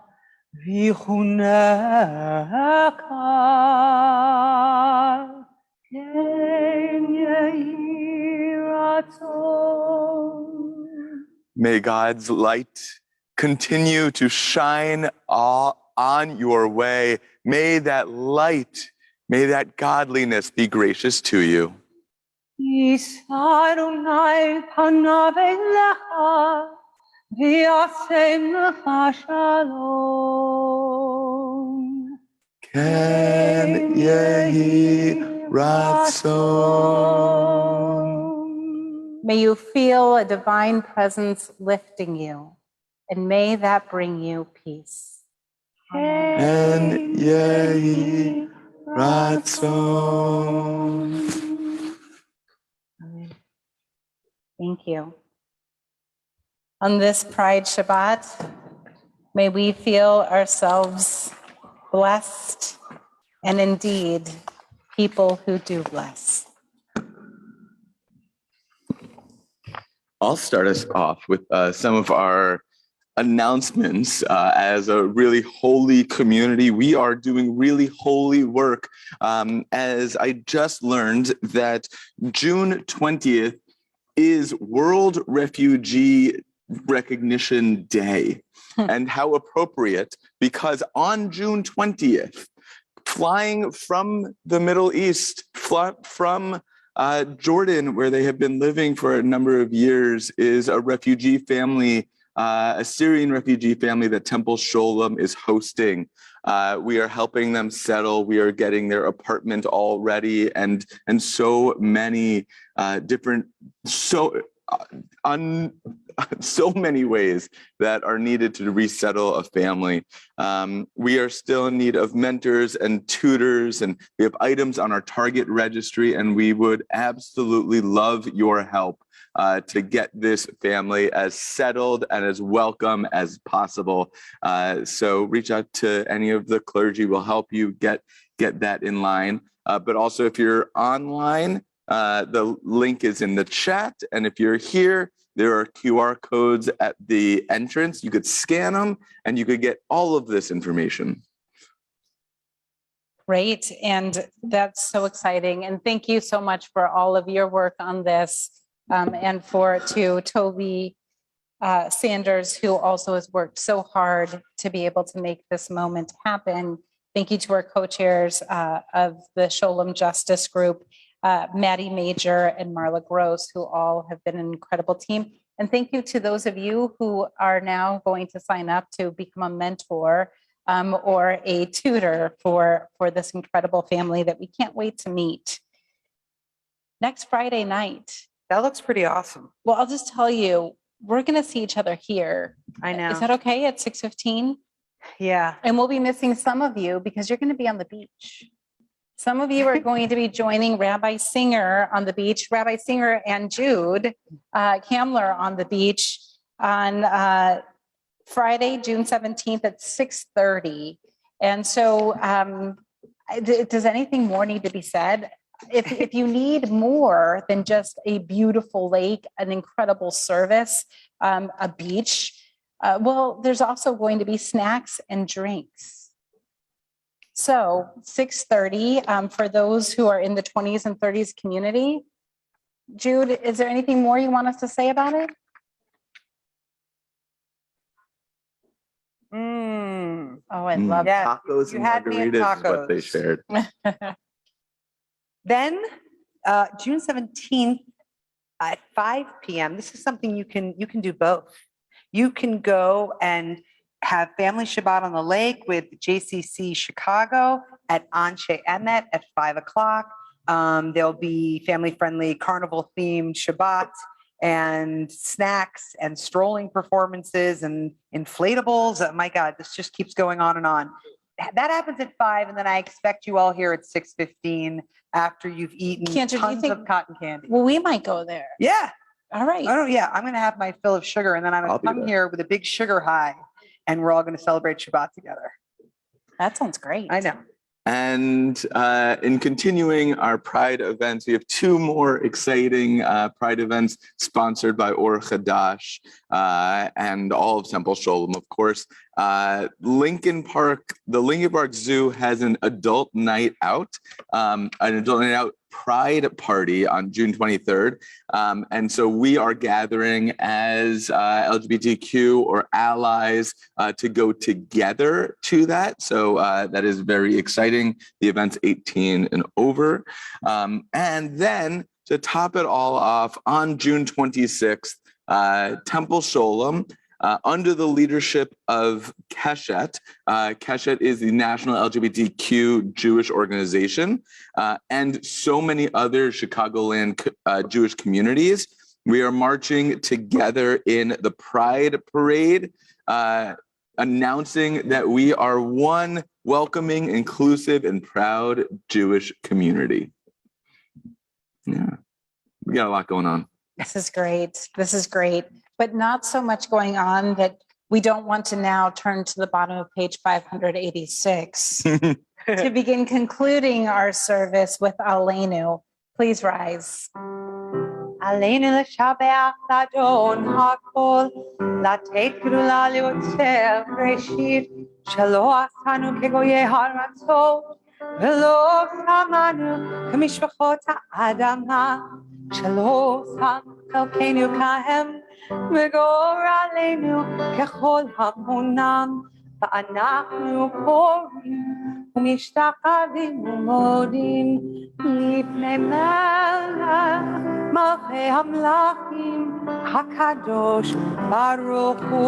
Speaker 1: v'yichunecha. Ken yehi ratzon.
Speaker 2: May God's light continue to shine on your way. May that light, may that godliness be gracious to you.
Speaker 1: Yis Adonai panav elecha v'yasem lecha shalom.
Speaker 2: Ken yehi ratzon.
Speaker 6: May you feel a divine presence lifting you, and may that bring you peace.
Speaker 2: Ken yehi ratzon.
Speaker 6: Thank you. On this Pride Shabbat, may we feel ourselves blessed and indeed people who do bless.
Speaker 2: I'll start us off with some of our announcements. As a really holy community, we are doing really holy work. As I just learned that June 20th is World Refugee Recognition Day. And how appropriate, because on June 20th, flying from the Middle East, from Jordan, where they have been living for a number of years, is a refugee family a Syrian refugee family that Temple Sholem is hosting. We are helping them settle. We are getting their apartment all ready, and so many different, so many ways that are needed to resettle a family. We are still in need of mentors and tutors, and we have items on our Target registry, and we would absolutely love your help to get this family as settled and as welcome as possible. So reach out to any of the clergy. We'll help you get that in line. But also, if you're online, the link is in the chat. And if you're here, there are QR codes at the entrance. You could scan them and you could get all of this information.
Speaker 6: Great. And that's so exciting. And thank you so much for all of your work on this. And to Toby Sanders, who also has worked so hard to be able to make this moment happen. Thank you to our co-chairs of the Sholem Justice Group, Maddie Major and Marla Gross, who all have been an incredible team. And thank you to those of you who are now going to sign up to become a mentor or a tutor for this incredible family that we can't wait to meet. Next Friday night.
Speaker 1: That looks pretty awesome.
Speaker 6: Well, I'll just tell you, we're going to see each other here.
Speaker 1: I know.
Speaker 6: Is that okay at 6:15?
Speaker 1: Yeah.
Speaker 6: And we'll be missing some of you because you're going to be on the beach. Some of you are going to be joining Rabbi Singer on the beach, Rabbi Singer and Jude Kamler on the beach on Friday, June 17th at 6:30. And so does anything more need to be said? If you need more than just a beautiful lake, an incredible service, a beach, well, there's also going to be snacks and drinks. So 6:30 for those who are in the 20s and 30s community. Jude, is there anything more you want us to say about it? Oh, I love
Speaker 1: Yeah.
Speaker 2: Tacos
Speaker 1: You
Speaker 2: and
Speaker 1: had me at
Speaker 2: margaritas is what they
Speaker 1: tacos.
Speaker 2: shared.
Speaker 1: Then June 17th at 5 p.m. This is something you can do both. You can go and have Family Shabbat on the Lake with JCC Chicago at Anshe Emet at 5 o'clock. There'll be family-friendly carnival-themed Shabbat and snacks and strolling performances and inflatables. Oh my God, this just keeps going on and on. That happens at 5, and then I expect you all here at 6:15 after you've eaten
Speaker 6: Cantor, do you
Speaker 1: tons
Speaker 6: think-
Speaker 1: of cotton candy.
Speaker 6: Well, we might go there.
Speaker 1: Yeah.
Speaker 6: All right.
Speaker 1: Oh yeah, I'm gonna have my fill of sugar, and then I'm
Speaker 2: I'll
Speaker 1: gonna
Speaker 2: be
Speaker 1: come
Speaker 2: there.
Speaker 1: here with a big sugar high, and we're all gonna celebrate Shabbat together.
Speaker 6: That sounds great.
Speaker 1: I know.
Speaker 2: And in continuing our Pride events, we have 2 more exciting Pride events sponsored by Or Chadash and all of Temple Sholem, of course. The Lincoln Park Zoo has an adult night out, Pride party on June 23rd. And so we are gathering as LGBTQ or allies to go together to that. So that is very exciting. The event's 18 and over. And then to top it all off, on June 26th, Temple Sholem, under the leadership of Keshet. Keshet is the national LGBTQ Jewish organization, and so many other Chicagoland Jewish communities. We are marching together in the Pride Parade, announcing that we are one welcoming, inclusive, and proud Jewish community. Yeah, we got a lot going on.
Speaker 6: This is great. This is great. But not so much going on that we don't want to now turn to the bottom of page 586 to begin concluding our service with Aleinu. Please rise.
Speaker 1: Aleinu l'shabeach l'adon hakol, לתת גדולה ליוצר ראשית, שלא עשנו כגויי הארצות, ולא שמנו כמשפחות האדמה, שלא שם חלקנו כהם, וגורלנו ככל המונם, ואנחנו קוראים ומשתחווים ומודים לפני מלך Malchei Hamlachim HaKadosh Baruch Hu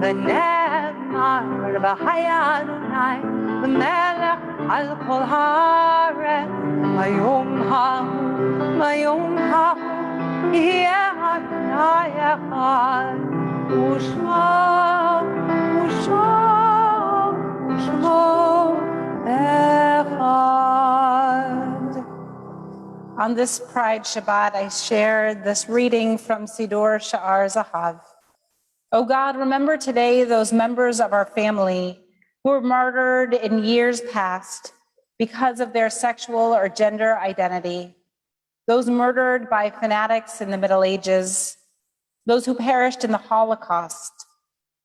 Speaker 1: V'ne'emar b'chaya Adonai L'melech al kol haaretz Vayom hahu Yeh Adonai echad U'shmo echad.
Speaker 6: On this Pride Shabbat, I share this reading from Siddur Sha'ar Zahav. O God, remember today those members of our family who were martyred in years past because of their sexual or gender identity, those murdered by fanatics in the Middle Ages, those who perished in the Holocaust,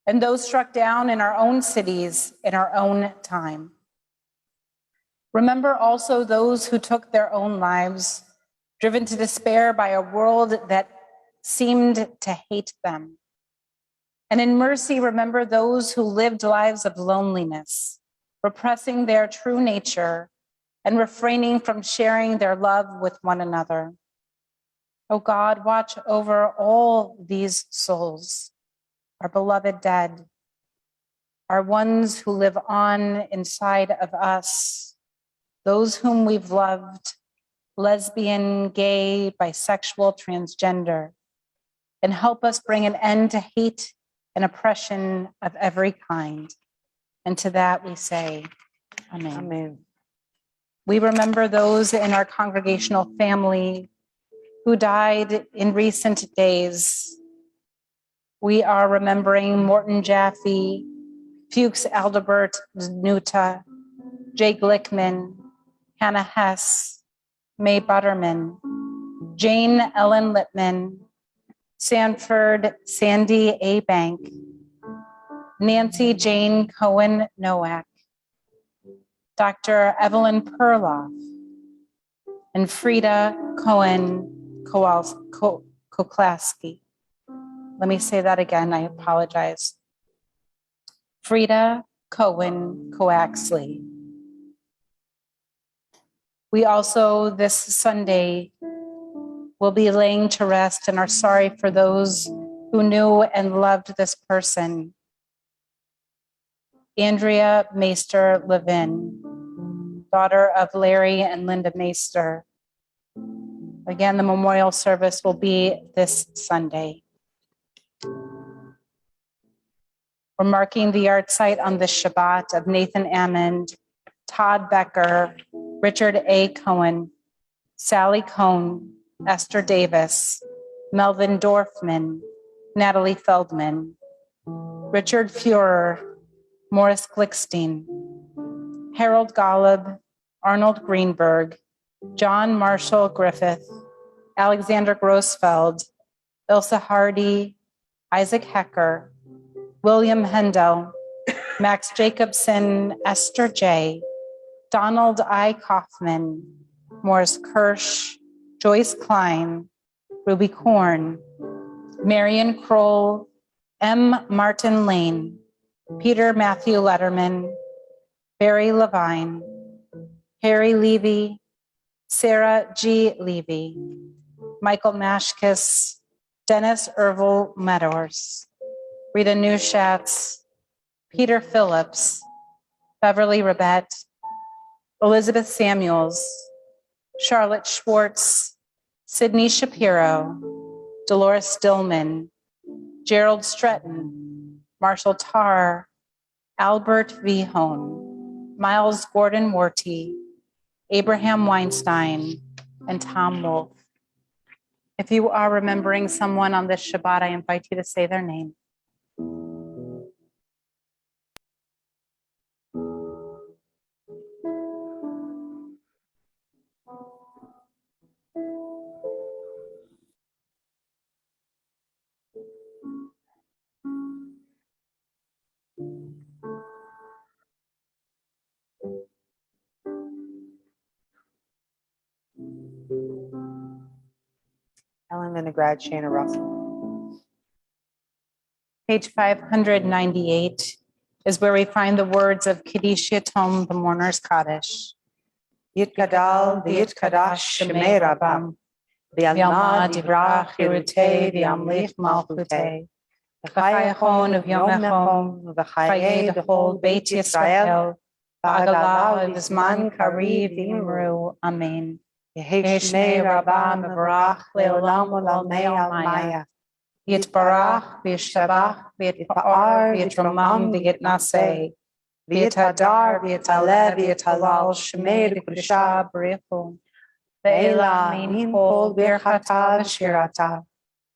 Speaker 6: and those struck down in our own cities in our own time. Remember also those who took their own lives, driven to despair by a world that seemed to hate them. And in mercy, remember those who lived lives of loneliness, repressing their true nature and refraining from sharing their love with one another. O God, watch over all these souls, our beloved dead, our ones who live on inside of us, those whom we've loved, lesbian, gay, bisexual, transgender, and help us bring an end to hate and oppression of every kind. And to that we say, Amen.
Speaker 1: Amen.
Speaker 6: We remember those in our congregational family who died in recent days. We are remembering Morton Jaffe, Fuchs Aldebert Nuta, Jay Glickman, Hannah Hess, May Butterman, Jane Ellen Littman, Sanford Sandy A. Bank, Nancy Jane Cohen Nowak, Dr. Evelyn Perloff, and Frida Cohen Koklaski. Let me say that again, I apologize. Frida Cohen Coaxley. We also, this Sunday, will be laying to rest and are sorry for those who knew and loved this person. Andrea Meister Levin, daughter of Larry and Linda Meister. Again, the memorial service will be this Sunday. We're marking the yard site on this Shabbat of Nathan Ammond, Todd Becker, Richard A. Cohen, Sally Cohn, Esther Davis, Melvin Dorfman, Natalie Feldman, Richard Fuhrer, Morris Glickstein, Harold Golub, Arnold Greenberg, John Marshall Griffith, Alexander Grossfeld, Ilsa Hardy, Isaac Hecker, William Hendel, Max Jacobson, Esther J., Donald I. Kaufman, Morris Kirsch, Joyce Klein, Ruby Korn, Marion Kroll, M. Martin Lane, Peter Matthew Letterman, Barry Levine, Harry Levy, Sarah G. Levy, Michael Mashkis, Dennis Ervil Meadors, Rita Neuschatz, Peter Phillips, Beverly Rabette, Elizabeth Samuels, Charlotte Schwartz, Sydney Shapiro, Dolores Stillman, Gerald Stretton, Marshall Tarr, Albert V. Hone, Miles Gordon Worty, Abraham Weinstein, and Tom Wolfe. If you are remembering someone on this Shabbat, I invite you to say their name.
Speaker 1: Ellen Vinograd, Shana Russell.
Speaker 6: Page 598 is where we find the words of Kiddush Yatom, the mourner's Kaddish.
Speaker 1: Yitkadal, Yitkadash, Shemei Rabam.
Speaker 6: Bialma divrach hirute viamlich malchute. V'chayachon v'yomechom v'chaye d'chol Beit Yisrael v'agalau v'zman kariv v'imru. Amen. Yehei Rabba mevarach le'olam u'lalmei almaya. Yitbarach v'yishavach v'yitpa'ar v'yitromam v'yitnaseh. V'yitadar v'yitaleh v'yitalal shemei d'kudusha b'richu. Ve'ela min kol birchata v'shirata.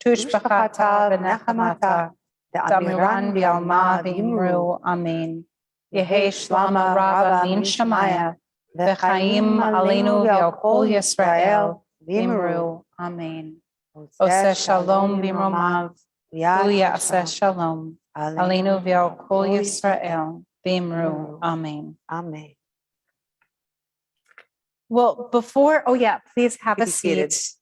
Speaker 6: Tushbachata v'nechamata. Damiran v'alma v'imru. Amen. Yehei shlama rabba min shamaya. V'chaim aleinu v'al kol Yisrael v'imru. Amen. Oseh shalom b'imromav. U'yaseh shalom. Aleinu v'al kol Yisrael v'imru. Amen.
Speaker 1: Amen.
Speaker 6: Well, before, oh yeah, please have a
Speaker 1: Be seated.
Speaker 6: seat.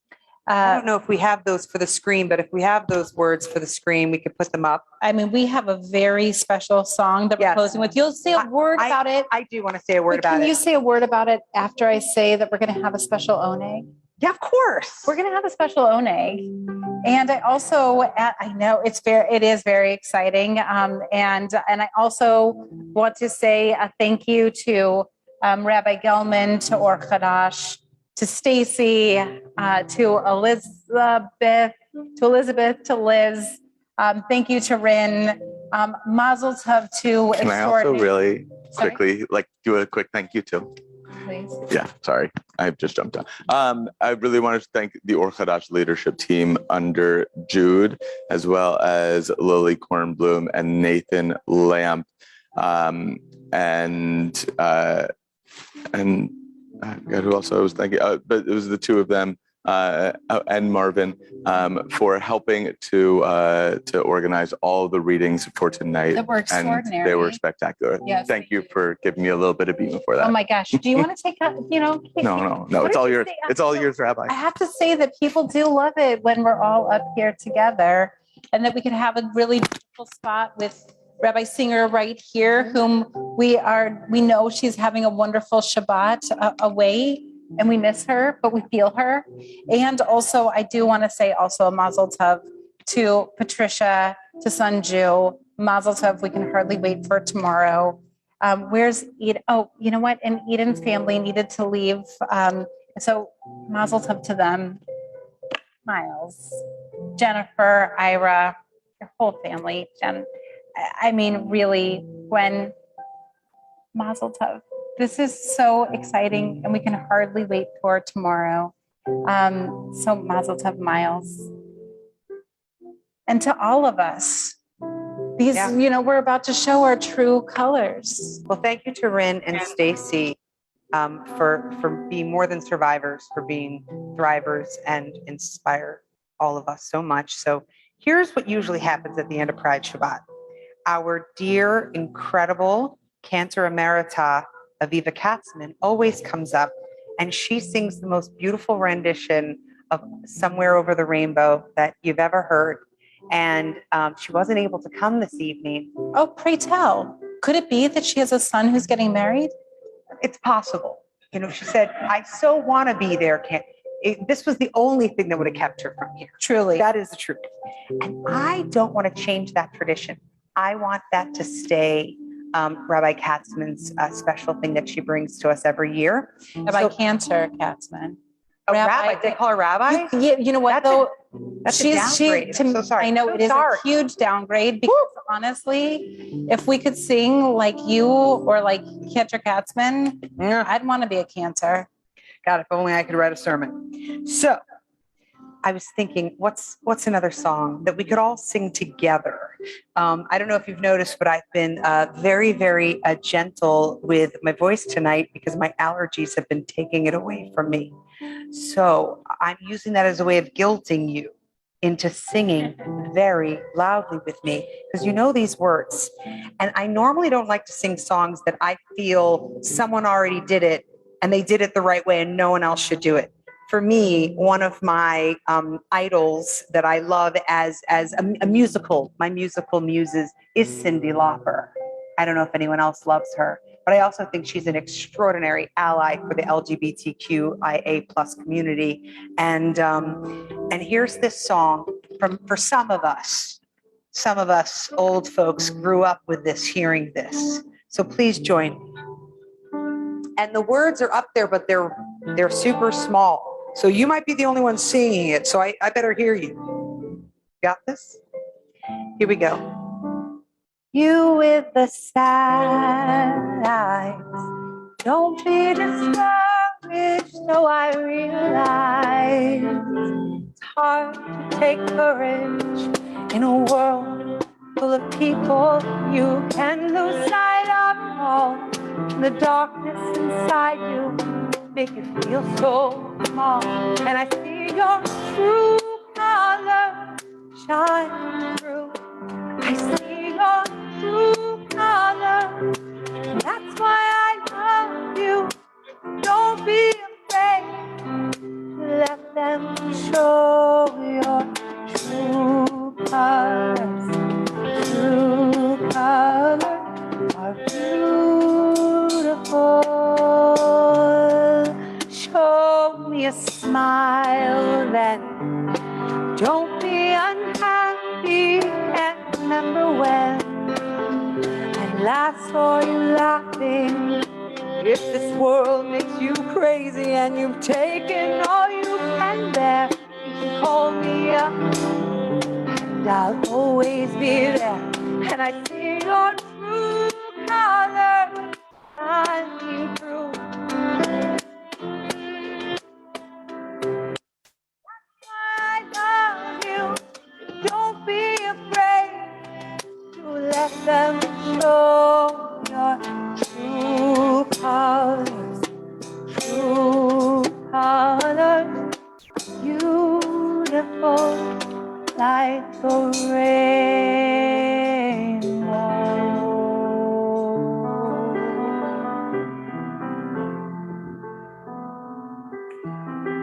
Speaker 1: I don't know if we have those for the screen, but if we have those words for the screen, we could put them up.
Speaker 6: I mean, we have a very special song that we're
Speaker 1: Yes.
Speaker 6: closing with. You'll say a word about it.
Speaker 1: I do want to say a word
Speaker 6: But
Speaker 1: about
Speaker 6: can you
Speaker 1: it.
Speaker 6: say a word about it after I say that we're going to have a special one?
Speaker 1: Yeah, of course.
Speaker 6: We're going to have a special one. And I also, I know it is very exciting. And I also want to say a thank you to Rabbi Gelman, to Or Chadash, to Stacy, to Elizabeth, to Liz. Thank you to Rin. Mazel tov to
Speaker 2: Can I also really
Speaker 6: Sorry?
Speaker 2: quickly do a quick thank you too?
Speaker 6: Please.
Speaker 2: Yeah, sorry. I just jumped on. I really wanted to thank the Or Chadash leadership team under Jude, as well as Lily Kornblum and Nathan Lamp. And I forgot who else I was thinking, but it was the two of them and Marvin for helping to organize all the readings for tonight.
Speaker 6: That were
Speaker 2: And
Speaker 6: extraordinary.
Speaker 2: they were spectacular.
Speaker 6: Yes,
Speaker 2: Thank you for giving me a little bit of beam for that.
Speaker 6: Oh my gosh. Do you want to take a,
Speaker 2: No.
Speaker 6: What
Speaker 2: It's
Speaker 6: did
Speaker 2: all
Speaker 6: you
Speaker 2: yours.
Speaker 6: say?
Speaker 2: It's all yours, Rabbi.
Speaker 6: I have to say that people do love it when we're all up here together, and that we can have a really beautiful spot with Rabbi Singer right here, whom we know she's having a wonderful Shabbat away, and we miss her, but we feel her. And also, I do want to say also a mazel tov to Patricia, to Sanju. Mazel tov, we can hardly wait for tomorrow. Where's Eden? Oh, you know what? And Eden's family needed to leave. So mazel tov to them. Miles, Jennifer, Ira, your whole family. Jen, I mean, really, Gwen, mazel tov. This is so exciting, and we can hardly wait for tomorrow. So mazel tov, Miles. And to all of us, these, we're about to show our true colors.
Speaker 1: Well, thank you to Rin and Stacy for being more than survivors, for being thrivers and inspire all of us so much. So here's what usually happens at the end of Pride Shabbat. Our dear, incredible Cantor Emerita, Aviva Katzman, always comes up and she sings the most beautiful rendition of Somewhere Over the Rainbow that you've ever heard. And she wasn't able to come this evening.
Speaker 6: Oh, pray tell. Could it be that she has a son who's getting married?
Speaker 1: It's possible. She said, I so want to be there. This was the only thing that would have kept her from here.
Speaker 6: Truly.
Speaker 1: That is the truth. And I don't want to change that tradition. I want that to stay Rabbi Katzman's special thing that she brings to us every year.
Speaker 6: Rabbi Cantor Katzman.
Speaker 1: Oh, Rabbi. They call her Rabbi?
Speaker 6: You know what, though?
Speaker 1: That's a downgrade. I'm so sorry.
Speaker 6: I know
Speaker 1: So
Speaker 6: it is
Speaker 1: sorry.
Speaker 6: a huge downgrade because honestly, if we could sing like you or like Cantor Katzman, I'd want to be a cantor.
Speaker 1: God, if only I could write a sermon. So I was thinking, what's another song that we could all sing together? I don't know if you've noticed, but I've been very, very gentle with my voice tonight because my allergies have been taking it away from me. So I'm using that as a way of guilting you into singing very loudly with me because you know these words. And I normally don't like to sing songs that I feel someone already did it and they did it the right way and no one else should do it. For me, one of my idols that I love as a musical, my musical muses, is Cyndi Lauper. I don't know if anyone else loves her, but I also think she's an extraordinary ally for the LGBTQIA plus community. And here's this song for some of us. Some of us old folks grew up with this, hearing this. So please join me. And the words are up there, but they're super small. So you might be the only one singing it. So I better hear you. Got this? Here we go. You with the sad eyes, don't be discouraged. No, I realize it's hard to take courage in a world full of people. You can lose sight of it all. The darkness inside you make you feel so small. And I see your true color shine through. I see your true color. That's why I love you. Don't be afraid to let them show your true colors. True colors are beautiful. Show me a smile then. Don't be unhappy. Can't remember when. And last saw you laughing. If this world makes you crazy and you've taken all you can bear, you can call me up and I'll always be there. And I see your true color shining through. That's why I love you. Don't be afraid to let them show your true colors. True colors, beautiful like the rainbow.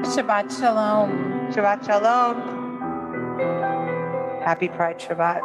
Speaker 6: Shabbat Shalom.
Speaker 1: Shabbat Shalom. Happy Pride Shabbat.